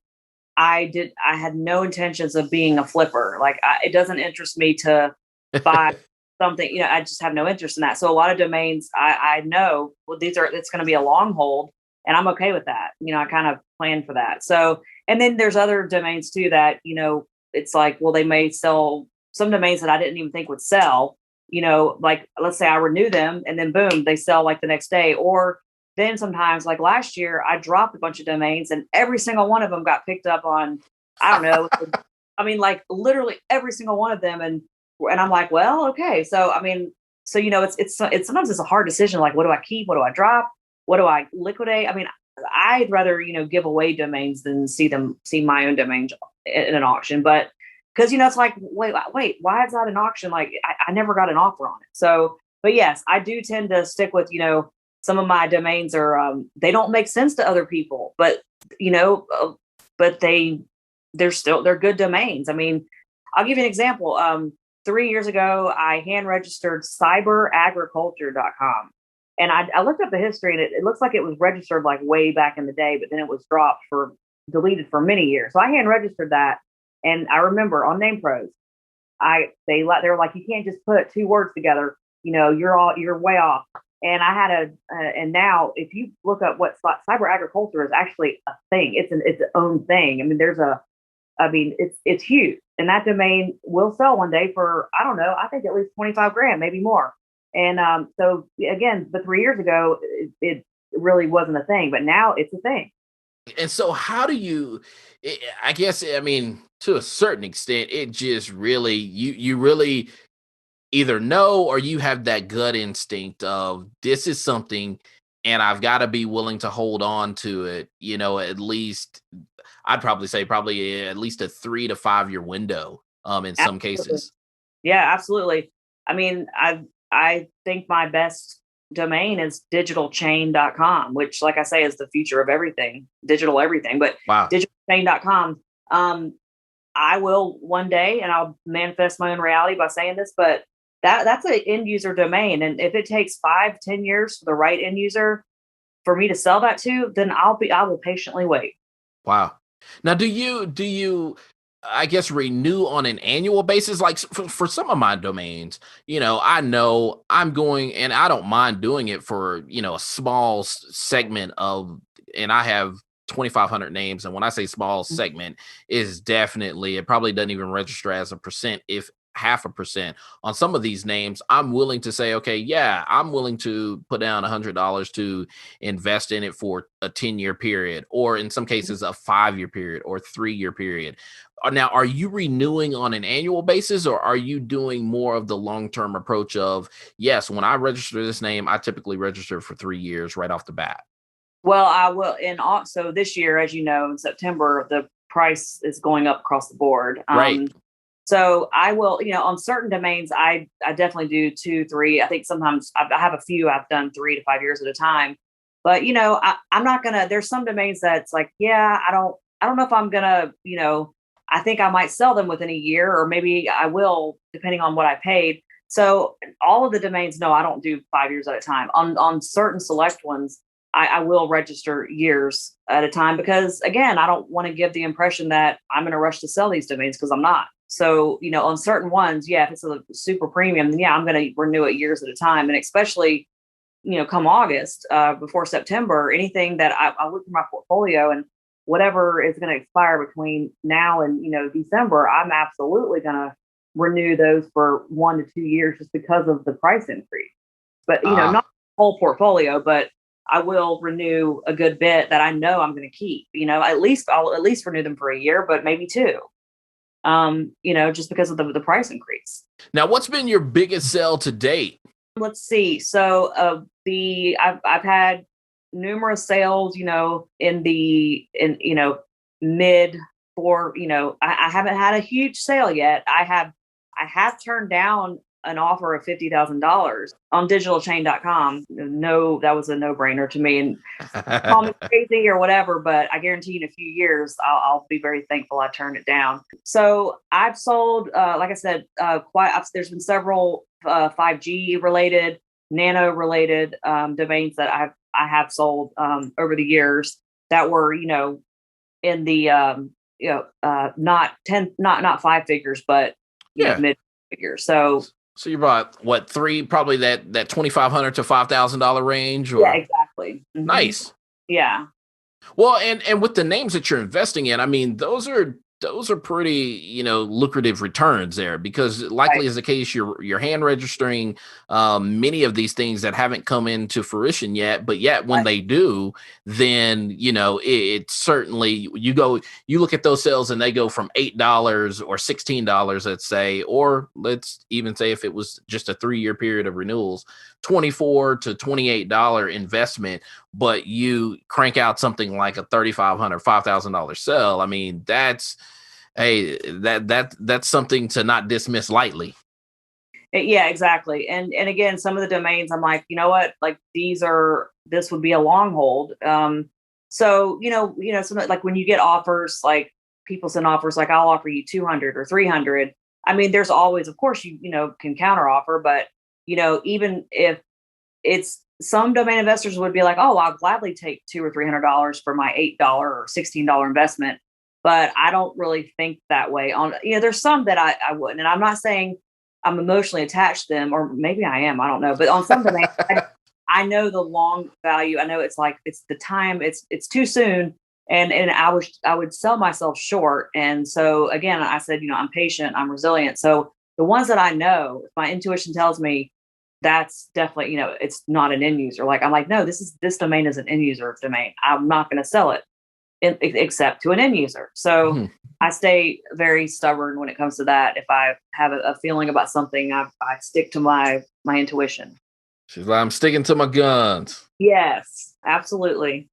had no intentions of being a flipper. Like it doesn't interest me to buy something, I just have no interest in that. So a lot of domains I know, well, it's going to be a long hold and I'm okay with that. I kind of plan for that. So, and then there's other domains too that, it's like, well, they may sell some domains that I didn't even think would sell, like let's say I renew them and then boom, they sell like the next day. Or then sometimes like last year, I dropped a bunch of domains and every single one of them got picked up on, I don't know. I mean, like literally every single one of them. And I'm like, well, okay. So, I mean, so, it's sometimes it's a hard decision. Like, what do I keep? What do I drop? What do I liquidate? I mean, I'd rather, give away domains than see my own domain in an auction. But because, it's like, wait, why is that an auction? Like I never got an offer on it. So, but yes, I do tend to stick with, some of my domains are, they don't make sense to other people, but, but they're good domains. I mean, I'll give you an example. 3 years ago, I hand registered cyberagriculture.com. And I looked up the history and it looks like it was registered like way back in the day, but then it was deleted for many years. So I hand registered that. And I remember on Name Pros, they were like, you can't just put 2 words together. You're way off. And I had and now if you look up what cyber agriculture is actually a thing, it's its own thing. I mean, it's huge. And that domain will sell one day for, I don't know, I think at least 25 grand, maybe more. And so again, but 3 years ago, it really wasn't a thing, but now it's a thing. And so how do you I guess I mean to a certain extent it just really you really either know or you have that gut instinct of this is something and I've got to be willing to hold on to it, at least I'd probably say probably at least a 3 to 5 year window in some Absolutely. cases. Yeah, absolutely. I mean, I think my best domain is digitalchain.com, which like I say is the future of everything, digital everything, but Wow. digitalchain.com. I will one day, and I'll manifest my own reality by saying this, but that's an end user domain. And if it takes 5-10 years for the right end user for me to sell that to, then I will patiently wait. Wow. Now, do you, I guess, renew on an annual basis? Like for some of my domains, I know I'm going and I don't mind doing it for, a small segment of, and I have 2,500 names. And when I say small segment is definitely, it probably doesn't even register as a percent, if half a percent on some of these names. I'm willing to say, okay, yeah, I'm willing to put down $100 to invest in it for a 10-year period, or in some cases, a 5-year period or 3-year period. Now, are you renewing on an annual basis, or are you doing more of the long-term approach of, yes, when I register this name, I typically register for 3 years right off the bat? Well, I will. And also this year, as you know, in September, the price is going up across the board. Right. So I will, on certain domains, I definitely do 2, 3. I think sometimes I have a few I've done 3 to 5 years at a time. But I'm not gonna. There's some domains that's like, yeah, I don't know if I'm gonna, I think I might sell them within a year, or maybe I will, depending on what I paid. So all of the domains, no, I don't do 5 years at a time. On certain select ones, I will register years at a time, because again, I don't want to give the impression that I'm in a rush to sell these domains, because I'm not. So, on certain ones, yeah, if it's a super premium, then yeah, I'm going to renew it years at a time. And especially, come August, before September, anything that I look through my portfolio, and whatever is going to expire between now and, December, I'm absolutely going to renew those for 1 to 2 years, just because of the price increase. But, not the whole portfolio, but I will renew a good bit that I know I'm going to keep. I'll at least renew them for a year, but maybe 2. Just because of the price increase. Now, what's been your biggest sell to date? Let's see. So I've had numerous sales, in mid for, I haven't had a huge sale yet. I have turned down an offer of $50,000 on digitalchain.com. No, that was a no-brainer to me. And call me crazy or whatever, but I guarantee in a few years, I'll be very thankful I turned it down. So I've sold, like I said, there's been several 5G related, nano related domains that I have sold over the years that were, in the not 5 figures, but mid figures. So you bought what, 3, probably that $2,500 to $5,000 range? Or? Yeah, exactly. Mm-hmm. Nice. Yeah. Well, and with the names that you're investing in, I mean, those are pretty, lucrative returns there, because likely is the case, you're hand registering many of these things that haven't come into fruition yet, but yet when they do, then, it certainly, you look at those sales and they go from $8 or $16, let's say, or let's even say if it was just a 3-year period of renewals, $24 to $28 investment, but you crank out something like a $3,500, $5,000 sell. I mean, that's something to not dismiss lightly. Yeah, exactly. And again, some of the domains, I'm like, you know what, like this would be a long hold. So, something like when you get offers, like people send offers, like I'll offer you 200 or 300. I mean, there's always, of course, you can counter offer, but even if it's, some domain investors would be like, oh, I'll gladly take $200 or $300 for my $8 or $16 investment. But I don't really think that way. There's some that I wouldn't, and I'm not saying I'm emotionally attached to them, or maybe I am, I don't know. But on some domains, I know the long value. I know it's the time, it's too soon. And I would sell myself short. And so again, I said, I'm patient, I'm resilient. So the ones that I know, if my intuition tells me that's definitely, it's not an end user. Like, I'm like, no, this domain is an end user domain. I'm not going to sell it except to an end user. So I stay very stubborn when it comes to that. If I have a feeling about something, I stick to my intuition. She's like, I'm sticking to my guns. Yes, absolutely.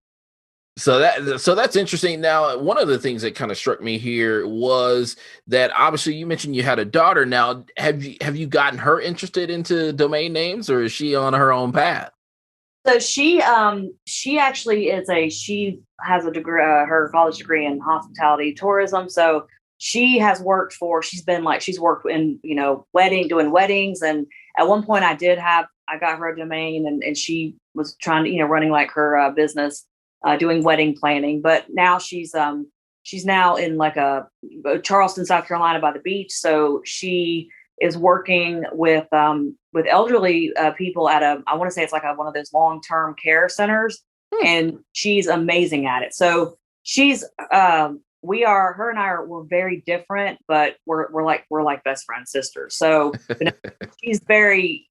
So that's interesting. Now, one of the things that kind of struck me here was that obviously you mentioned you had a daughter. Now, have you gotten her interested into domain names, or is she on her own path? So she actually she has a degree, her college degree in hospitality tourism. So she's worked in, doing weddings. And at one point I got her a domain, and she was trying to, running like her business, doing wedding planning. But now she's now in like a Charleston, South Carolina by the beach. So she is working with elderly people at I want to say it's like one of those long-term care centers, and she's amazing at it. So she's her and I we're very different, but we're like best friend sisters. So she's very,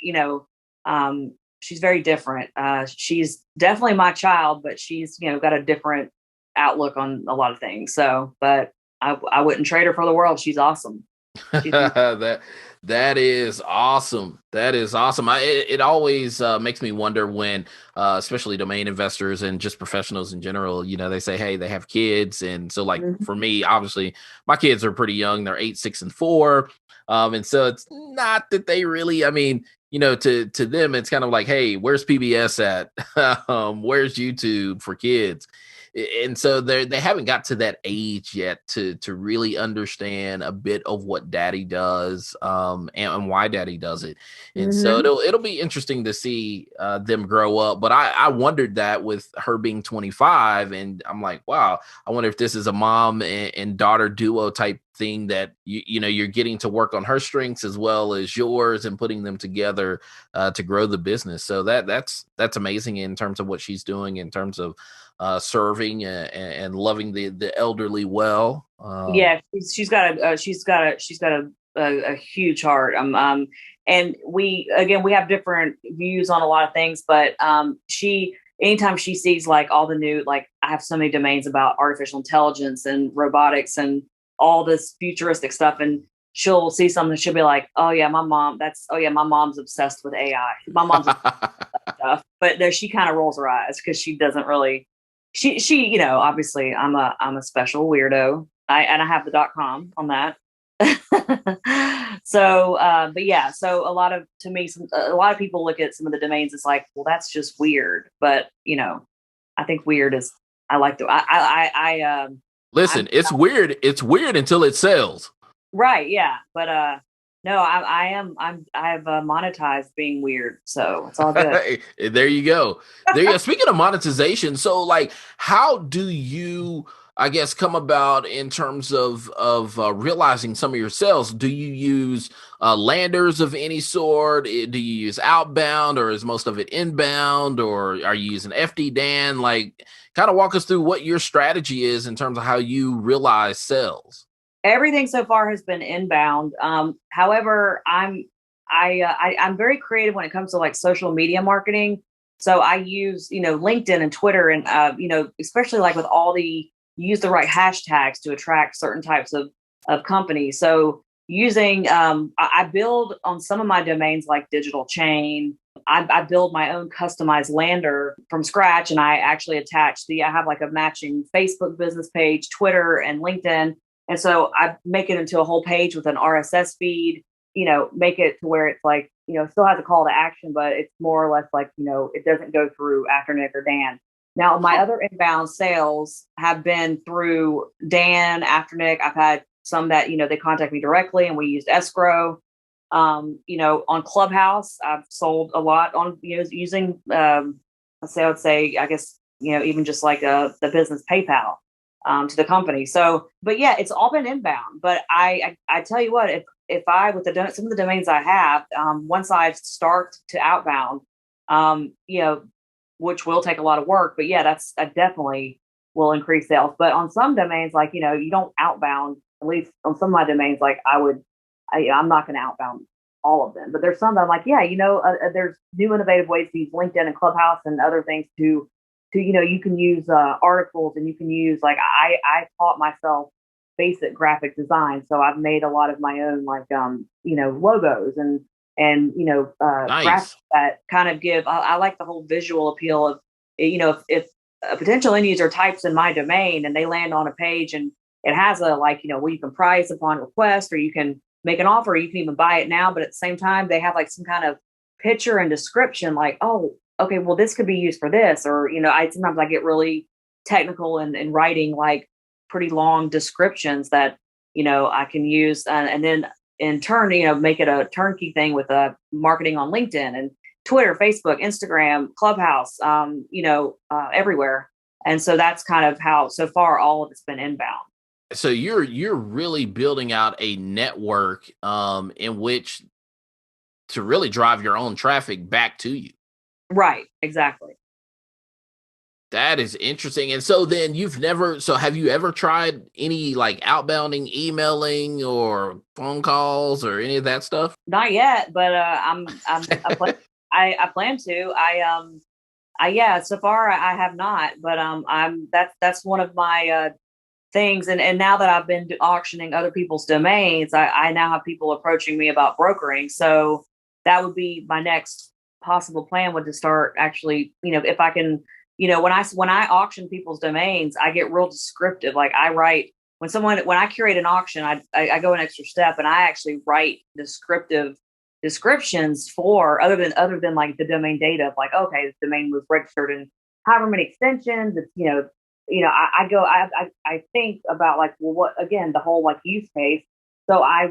she's very different. She's definitely my child, but she's, got a different outlook on a lot of things. So, but I wouldn't trade her for the world. She's awesome. That is awesome. That is awesome. It always makes me wonder when, especially domain investors and just professionals in general, they say, hey, they have kids, and so like Mhm. for me, obviously, my kids are pretty young. They're 8, 6, and 4, and so it's not that they really. I mean, to them, it's kind of like, hey, where's PBS at? Where's YouTube for kids? And so they haven't got to that age yet to really understand a bit of what daddy does, and why daddy does it. And so Mhm. it'll be interesting to see them grow up. But I wondered that with her being 25, and I'm like, wow, I wonder if this is a mom and daughter duo type thing that you're getting to work on her strengths as well as yours and putting them together to grow the business. So that's amazing in terms of what she's doing in terms of serving and loving the elderly well. Yeah, she's got a huge heart. And we have different views on a lot of things, but she anytime she sees like all the new, like I have so many domains about artificial intelligence and robotics and all this futuristic stuff, and she'll see something, she'll be like, oh yeah, my mom's obsessed with AI. My mom's obsessed with stuff, but there she kind of rolls her eyes because she doesn't really. She obviously I'm a special weirdo. I have the .com on that. So but yeah, so a lot of people look at some of the domains, it's like, well, that's just weird, but I think weird is, I like the I'm Listen, it's weird. It's weird until it sells. right, yeah, but no, I've monetized being weird, so it's all good. There you go. There you go. Speaking of monetization, so like, how do you, I guess, come about in terms of realizing some of your sales? Do you use landers of any sort? Do you use outbound, or is most of it inbound, or are you using FD Like, kind of walk us through what your strategy is in terms of how you realize sales. Everything so far has been inbound. However, I'm very creative when it comes to like social media marketing. So I use LinkedIn and Twitter, and especially like with all the use the right hashtags to attract certain types of companies. So using I build on some of my domains like Digital Chain. I build my own customized lander from scratch, and I actually I have like a matching Facebook business page, Twitter, and LinkedIn, and so I make it into a whole page with an RSS feed, make it to where it's like, still has a call to action, but it's more or less like, it doesn't go through after Nick or Dan. Now, my other inbound sales have been through Dan, after Nick. I've had some that, they contact me directly and we used escrow. On Clubhouse, I've sold a lot on, using, I would say, I guess, even just like the business PayPal to the company. So, but yeah, it's all been inbound. But I tell you what, if I with some of the domains I have, once I start to outbound, which will take a lot of work. But yeah, I definitely will increase sales. But on some domains, like you don't outbound. At least on some of my domains, like I'm not going to outbound all of them. But there's some that I'm like, yeah, there's new innovative ways to use LinkedIn and Clubhouse and other things to you can use articles, and you can use like I taught myself basic graphic design, so I've made a lot of my own like logos and graphics Nice. that kind of give. I like the whole visual appeal of if a potential end user types in my domain and they land on a page and it has a like well, you can price upon request, or you can make an offer, or you can even buy it now, but at the same time they have like some kind of picture and description like, oh, okay, well, this could be used for this, or I sometimes I get really technical in writing like pretty long descriptions that I can use, and then in turn make it a turnkey thing with marketing on LinkedIn and Twitter, Facebook, Instagram, Clubhouse, everywhere. And so that's kind of how so far all of it's been inbound. So you're really building out a network in which to really drive your own traffic back to you. Right, exactly. That is interesting. And so then have you ever tried any like outbounding, emailing, or phone calls, or any of that stuff? Not yet, but I plan to. Yeah, so far I have not, but that's one of my things. And now that I've been auctioning other people's domains, I now have people approaching me about brokering. So that would be my next possible plan, would to start actually, if I can, when I auction people's domains, I get real descriptive. Like I write, when I curate an auction, I go an extra step and I actually write descriptions for other than like the domain data of like, okay, this domain was registered in however many extensions. It's, I think about like, well, what, again, the whole like use case. So I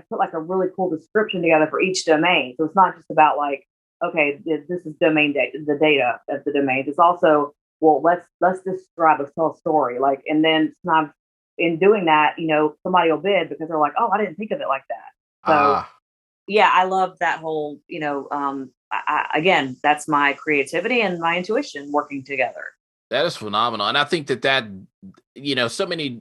put like a really cool description together for each domain. So it's not just about like, okay, this is domain data, the data of the domains. It's also, well, let's describe, let's tell a story. Like, and then sometimes in doing that, somebody will bid because they're like, oh, I didn't think of it like that. So yeah, I love that whole, again, that's my creativity and my intuition working together. That is phenomenal. And I think that, so many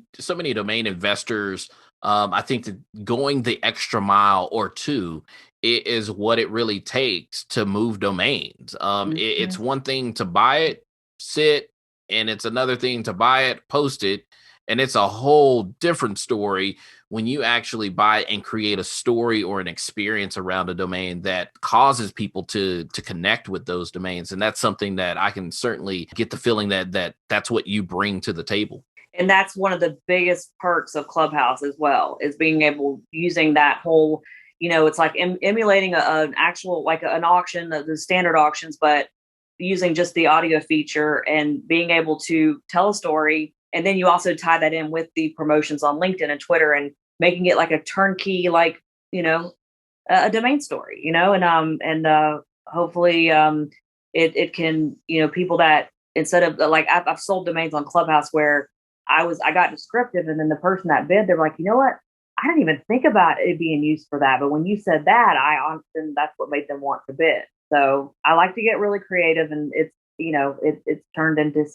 domain investors, I think that going the extra mile or two is what it really takes to move domains. It's one thing to buy it, sit, and it's another thing to buy it, post it. And it's a whole different story when you actually buy and create a story or an experience around a domain that causes people to connect with those domains. And that's something that I can certainly get the feeling that's what you bring to the table. And that's one of the biggest perks of Clubhouse as well, is being able, using that whole, it's like emulating an actual, like an auction, the standard auctions, but using just the audio feature and being able to tell a story. And then you also tie that in with the promotions on LinkedIn and Twitter and making it like a turnkey, like, a domain story, and hopefully it can, people that, instead of like, I've sold domains on Clubhouse where I got descriptive, and then the person that bid, they're like, you know what? I didn't even think about it being used for that. But when you said that, that's what made them want to bid. So I like to get really creative, and it's, it's turned into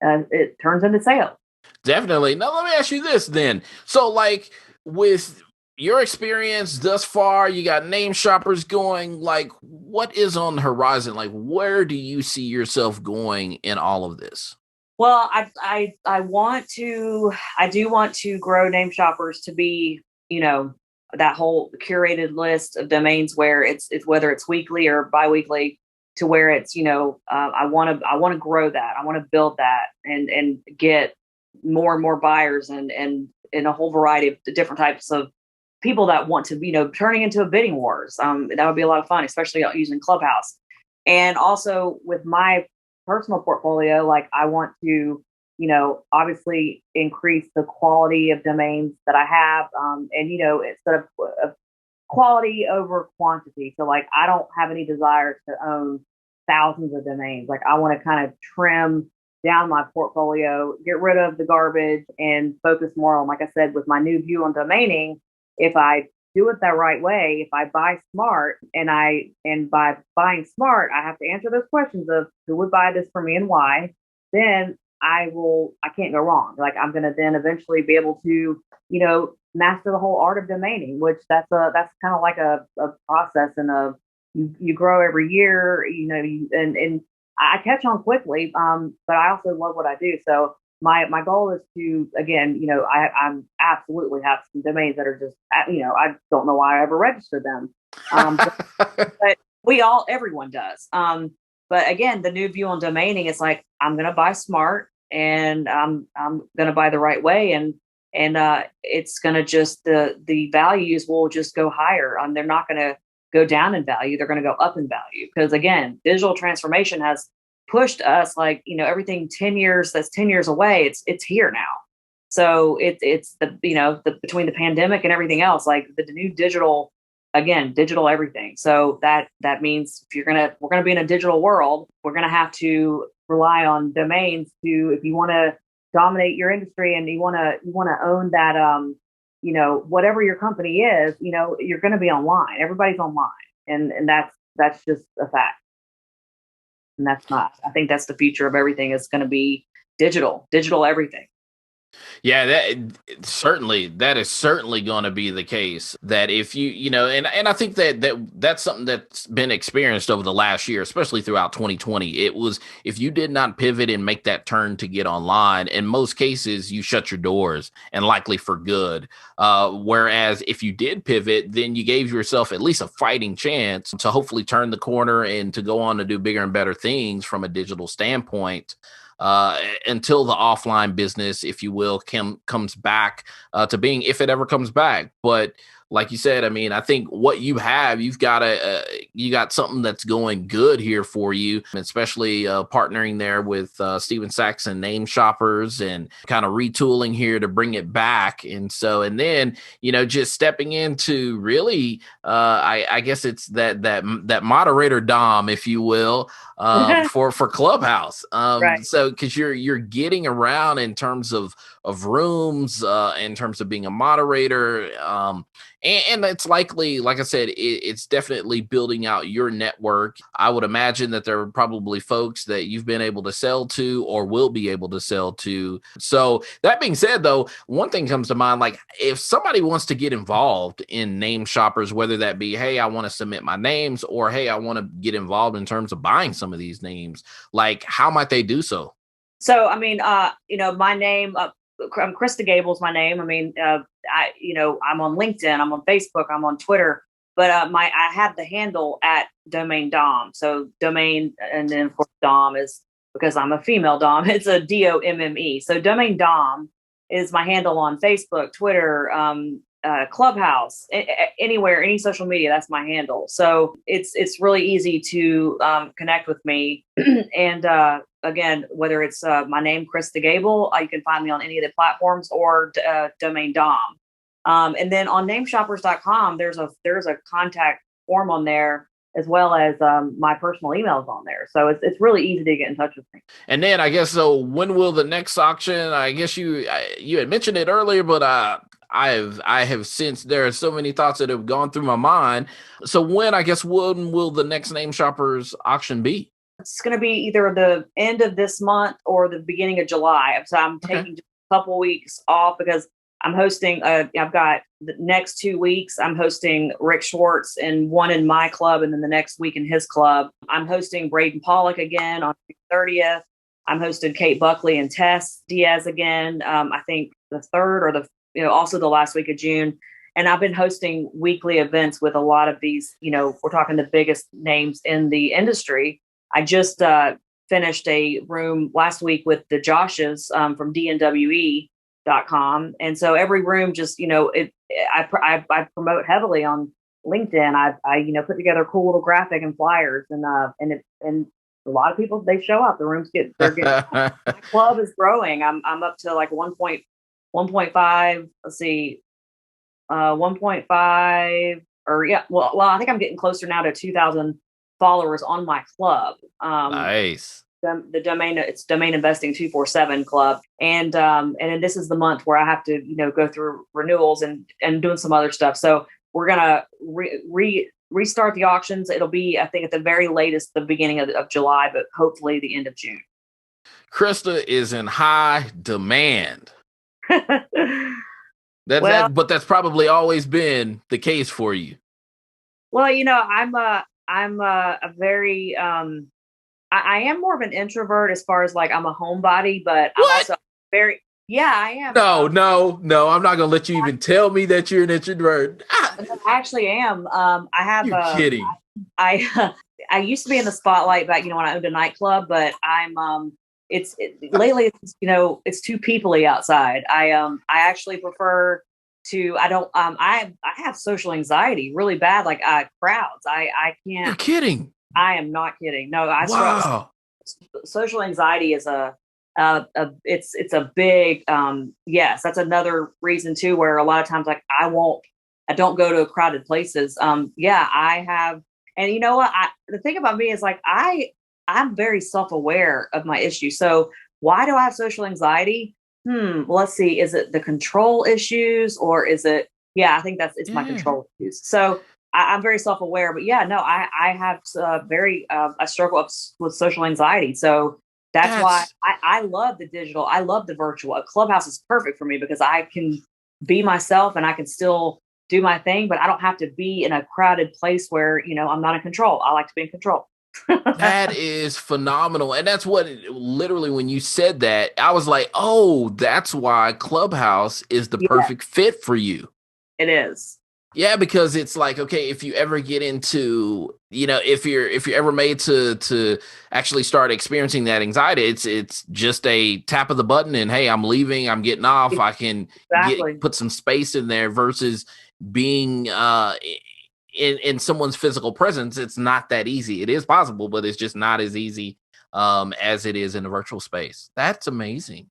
it turns into sales. Definitely. Now, let me ask you this then. So, like, with your experience thus far, you got Name Shoppers going. Like, what is on the horizon? Like, where do you see yourself going in all of this? Well, I do want to grow Name Shoppers to be, that whole curated list of domains where it's whether it's weekly or biweekly, to where it's, I want to grow that. I want to build that and get more and more buyers and in a whole variety of different types of people that want to, turning into a bidding wars. That would be a lot of fun, especially using Clubhouse. And also with my personal portfolio, like I want to, obviously increase the quality of domains that I have. And, instead of quality over quantity. So like, I don't have any desire to own thousands of domains. Like I want to kind of trim down my portfolio, get rid of the garbage, and focus more on, like I said, with my new view on domaining. If I do it the right way, if I buy smart, and by buying smart, I have to answer those questions of who would buy this for me and why, then I can't go wrong. Like I'm going to then eventually be able to, master the whole art of domaining, which that's kind of like a process, and you grow every year, and I catch on quickly. But I also love what I do. So my goal is to, again, I'm absolutely have some domains that are just, I don't know why I ever registered them. But everyone does. But again, the new view on domaining is like, I'm going to buy smart, and I'm going to buy the right way. And it's going to just, the values will just go higher. They're not going to go down in value. They're going to go up in value, because again, digital transformation has pushed us, like, everything 10 years, that's 10 years away. It's here now. So it's the between the pandemic and everything else, like the new digital, again, digital everything. So that means we're going to be in a digital world. We're going to have to rely on domains if you want to dominate your industry, and you want to own that, whatever your company is, you're going to be online. Everybody's online. And that's just a fact. And I think that's the future of everything, is going to be digital everything. Yeah, that is certainly going to be the case. That if and I think that's something that's been experienced over the last year, especially throughout 2020. It was, if you did not pivot and make that turn to get online, in most cases you shut your doors, and likely for good. Whereas if you did pivot, then you gave yourself at least a fighting chance to hopefully turn the corner and to go on to do bigger and better things from a digital standpoint, until the offline business, if you will, comes back to being, if it ever comes back. But like you said, I mean, I think what you have, you got something that's going good here for you, especially partnering there with Steven Sachs and Name Shoppers, and kind of retooling here to bring it back. And then, just stepping into really, I guess it's that moderator Dom, if you will, for Clubhouse. Right. So because you're getting around in terms of rooms, in terms of being a moderator, and it's likely, like I said, it's definitely building out your network. I would imagine that there are probably folks that you've been able to sell to or will be able to sell to. So that being said, though, one thing comes to mind, like if somebody wants to get involved in Name Shoppers, whether that be, hey, I want to submit my names, or hey, I want to get involved in terms of buying some of these names, like how might they do so? So, I mean, my name, Krista Gable's my name. I mean, I'm on LinkedIn, I'm on Facebook, I'm on Twitter, but I have the handle at Domain Dom. So Domain, and then of course Dom is because I'm a female Dom. It's a Domme. So Domain Dom is my handle on Facebook, Twitter, Clubhouse, anywhere, any social media. That's my handle. So it's really easy to connect with me. And again, whether it's my name, Krista Gable, you can find me on any of the platforms, or Domain Dom. And then on nameshoppers.com, there's a contact form on there, as well as my personal emails on there. So it's really easy to get in touch with me. And then I guess, so when will the next auction? I guess you had mentioned it earlier, but I have since, there are so many thoughts that have gone through my mind. So when will the next Name Shoppers auction be? It's going to be either the end of this month or the beginning of July. So I'm taking just a couple weeks off because I'm hosting. I've got the next 2 weeks. I'm hosting Rick Schwartz and one in my club, and then the next week in his club. I'm hosting Braden Pollock again on the 30th. I'm hosting Kate Buckley and Tess Diaz again. I think the 3rd or also the last week of June. And I've been hosting weekly events with a lot of these. We're talking the biggest names in the industry. I just finished a room last week with the Joshes from DNWE.com. And so every room just, I promote heavily on LinkedIn. I put together a cool little graphic and flyers, and a lot of people, they show up. The rooms they're getting my club is growing. I'm up to like 1.5, let's see, 1.5, or well, I think I'm getting closer now to 2,000 followers on my club. Nice. The domain, it's Domain Investing 247 Club. And then this is the month where I have to, go through renewals and doing some other stuff. So we're going to restart the auctions. It'll be, I think, at the very latest, the beginning of July, but hopefully the end of June. Krista is in high demand. But that's probably always been the case for you. Well, I'm a very, I am more of an introvert as far as like I'm a homebody, but I'm also very, I am. No, I'm not going to let you even tell me that you're an introvert. I actually am. I have, you're kidding. I used to be in the spotlight back, when I owned a nightclub, but I'm, lately, it's too peoply outside. I actually prefer to, I have social anxiety really bad, like crowds. I can't. You're kidding. I am not kidding. No, Wow. Social anxiety is it's a big, yes, that's another reason too, where a lot of times, like I don't go to crowded places. I have, and you know what, the thing about me is like, I'm very self-aware of my issue. So why do I have social anxiety? Let's see. Is it the control issues, or is it, I think it's my control issues. So I'm very self-aware, but I have I struggle with social anxiety. So That's why I love the digital. I love the virtual. A Clubhouse is perfect for me because I can be myself and I can still do my thing, but I don't have to be in a crowded place where, I'm not in control. I like to be in control. That is phenomenal. And that's what literally, when you said that, I was like, oh, that's why Clubhouse is the Yeah, perfect fit for you. it is. Yeah, because it's like, okay, if you ever get into, if you're ever made to actually start experiencing that anxiety, it's just a tap of the button and hey, I'm leaving, I'm getting off. I can Exactly. put some space in there versus being in someone's physical presence. It's not that easy. It is possible, but it's just not as easy as it is in a virtual space. That's amazing.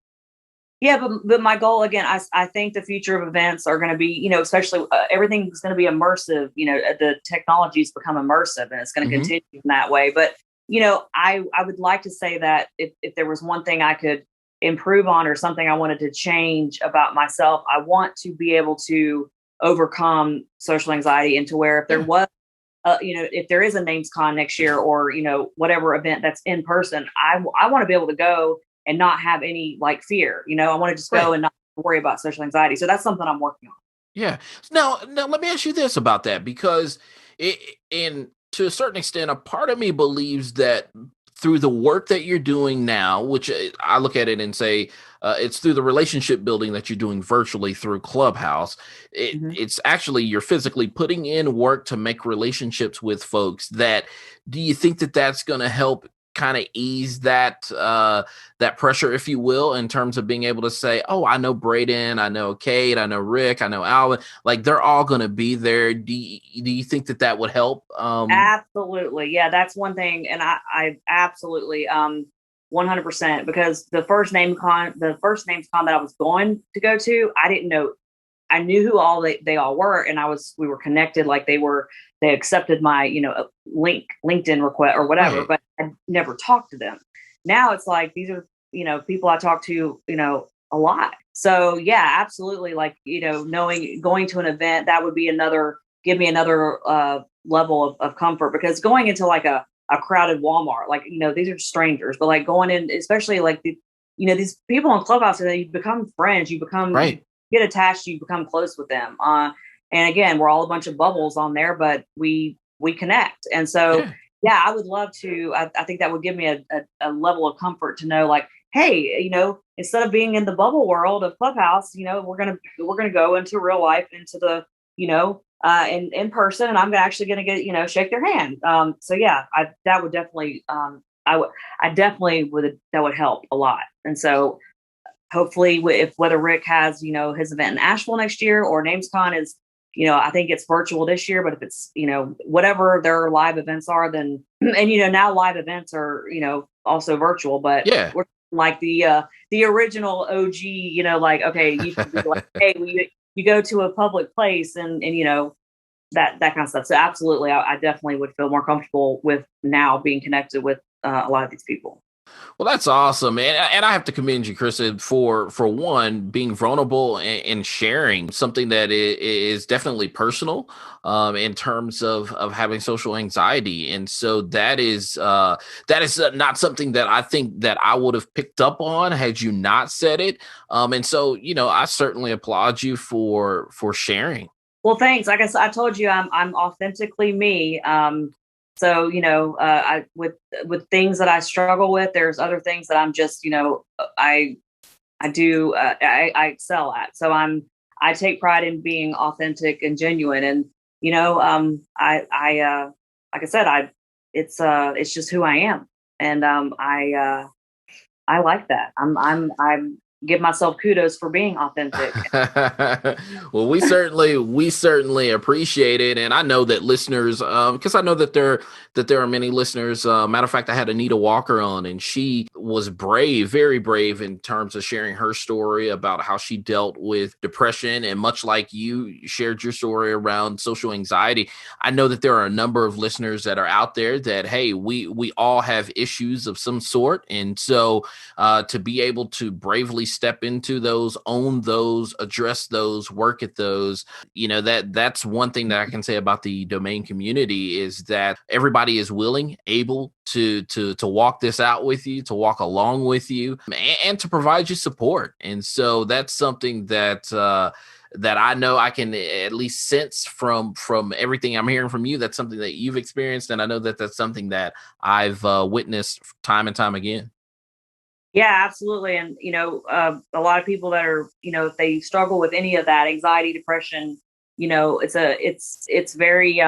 Yeah, but my goal again, I think the future of events are going to be, especially everything's going to be immersive. The technology's become immersive, and it's going to Mhm. continue in that way. But I would like to say that if there was one thing I could improve on or something I wanted to change about myself, I want to be able to overcome social anxiety, and to where if there Yeah. was, if there is a names con next year, or whatever event that's in person, I want to be able to go and not have any like fear. I want to just go Right. and not worry about social anxiety. So that's something I'm working on. Yeah. Now let me ask you this about that, because in to a certain extent, a part of me believes that through the work that you're doing now, which I look at it and say it's through the relationship building that you're doing virtually through Clubhouse. Mhm. It's actually you're physically putting in work to make relationships with folks. That do you think that that's going to help kind of ease that pressure, if you will, in terms of being able to say, oh, I know Braden, I know Kate, I know Rick, I know Alvin, like they're all going to be there. Do you think that that would help? Absolutely. Yeah, that's one thing. And I absolutely 100%, because the first names con that I was going to go to, I didn't know. I knew who all they all were, and we were connected. Like they accepted my, LinkedIn request or whatever, Right. but I never talked to them. Now it's like, these are, people I talk to, a lot. So yeah, absolutely. Like, going to an event, that would be give me another level of comfort, because going into like a crowded Walmart, like, these are strangers, but like going in, especially like these people on Clubhouse, and you become friends, you Right. get attached, you become close with them. And again, we're all a bunch of bubbles on there, but we connect. And so, Yeah. yeah, I would love to. I think that would give me a level of comfort to know, like, hey, instead of being in the bubble world of Clubhouse, we're gonna go into real life, into the in person, and I'm actually gonna get shake their hand. So yeah, that would definitely I definitely would that would help a lot. And so hopefully, if whether Rick has his event in Asheville next year, or NamesCon is, I think it's virtual this year, but if it's whatever their live events are, then and now live events are also virtual, but Yeah. we're like the original OG, like, okay, you should be like, hey, you go to a public place, and that kind of stuff. So absolutely, I definitely would feel more comfortable with now being connected with a lot of these people. Well, that's awesome, and I have to commend you, Krista, for one being vulnerable and sharing something that is definitely personal, in terms of having social anxiety, and so that is not something that I think that I would have picked up on had you not said it, and so I certainly applaud you for sharing. Well, thanks. Like I told you, I'm authentically me. So I with things that I struggle with, there's other things that I'm just I do I excel at. So I take pride in being authentic and genuine, and I like I said, it's just who I am, and I like that. I'm give myself kudos for being authentic. Well, we certainly appreciate it, and I know that listeners, because I know that there are many listeners. Matter of fact, I had Anita Walker on, and she was brave, very brave, in terms of sharing her story about how she dealt with depression, and much like you shared your story around social anxiety. I know that there are a number of listeners that are out there that, hey, we all have issues of some sort, and so to be able to bravely step into those, own those, address those, work at those. That's one thing that I can say about the domain community is that everybody is willing, able to walk this out with you, to walk along with you, and to provide you support. And so that's something that I know I can at least sense from everything I'm hearing from you. That's something that you've experienced, and I know that that's something that I've witnessed time and time again. Yeah, absolutely. And, a lot of people that are, if they struggle with any of that, anxiety, depression, it's very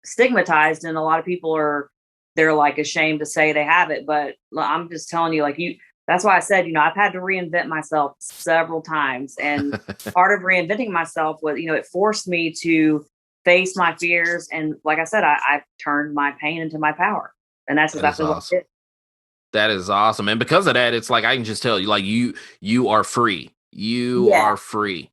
stigmatized, and a lot of people they're like ashamed to say they have it. But I'm just telling you, that's why I said, I've had to reinvent myself several times. And part of reinventing myself was, it forced me to face my fears. And like I said, I've turned my pain into my power. And that's exactly what I did. That is awesome. And because of that, it's like, I can just tell you, you are free. You are free.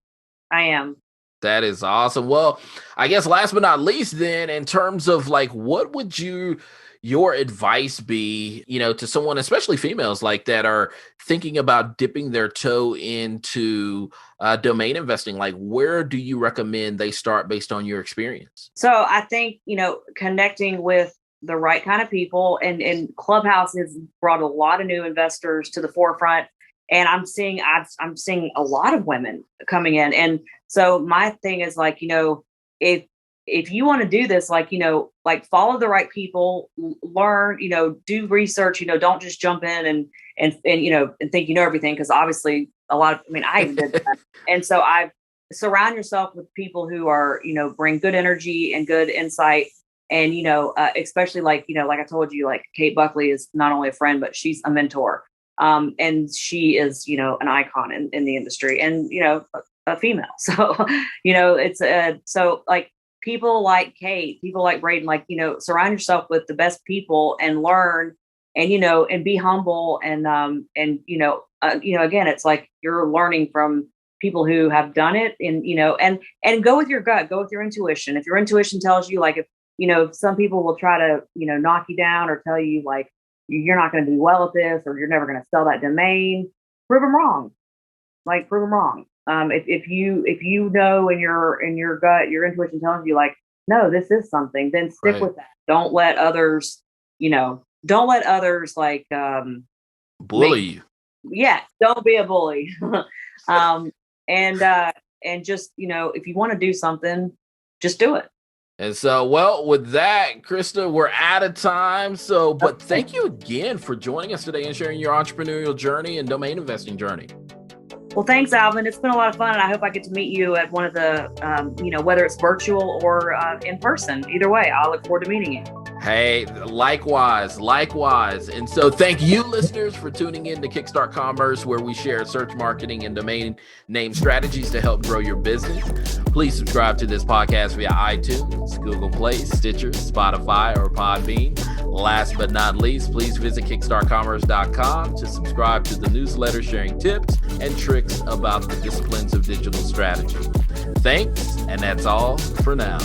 I am. That is awesome. Well, I guess last but not least then, in terms of what would your advice be, to someone, especially females that are thinking about dipping their toe into domain investing? Where do you recommend they start based on your experience? So I think, connecting with the right kind of people, and Clubhouse has brought a lot of new investors to the forefront. And I'm seeing a lot of women coming in. And so my thing is if you want to do this, follow the right people, learn, do research, don't just jump in and think you know everything. Because obviously I even did that. And so I surround yourself with people who are, bring good energy and good insight. And, especially like I told you, Kate Buckley is not only a friend, but she's a mentor. And she is, an icon in the industry, and, a female. So, people like Kate, people like Braden, surround yourself with the best people and learn, and, and be humble. And again, it's like you're learning from people who have done it, and go with your gut, go with your intuition. If your intuition tells you, if some people will try to, knock you down or tell you you're not going to do well at this, or you're never going to sell that domain, prove them wrong. Prove them wrong. If you know in your gut, your intuition tells you no, this is something, then stick with that. Don't let others, bully you. Yeah. Don't be a bully. And just, if you want to do something, just do it. And so, with that, Krista, we're out of time. But thank you again for joining us today and sharing your entrepreneurial journey and domain investing journey. Well, thanks, Alvin. It's been a lot of fun, and I hope I get to meet you at one of the, whether it's virtual or in person. Either way, I'll look forward to meeting you. Hey, likewise. And so thank you, listeners, for tuning in to Kickstart Commerce, where we share search marketing and domain name strategies to help grow your business. Please subscribe to this podcast via iTunes, Google Play, Stitcher, Spotify, or Podbean. Last but not least, please visit kickstartcommerce.com to subscribe to the newsletter sharing tips and tricks about the disciplines of digital strategy. Thanks, and that's all for now.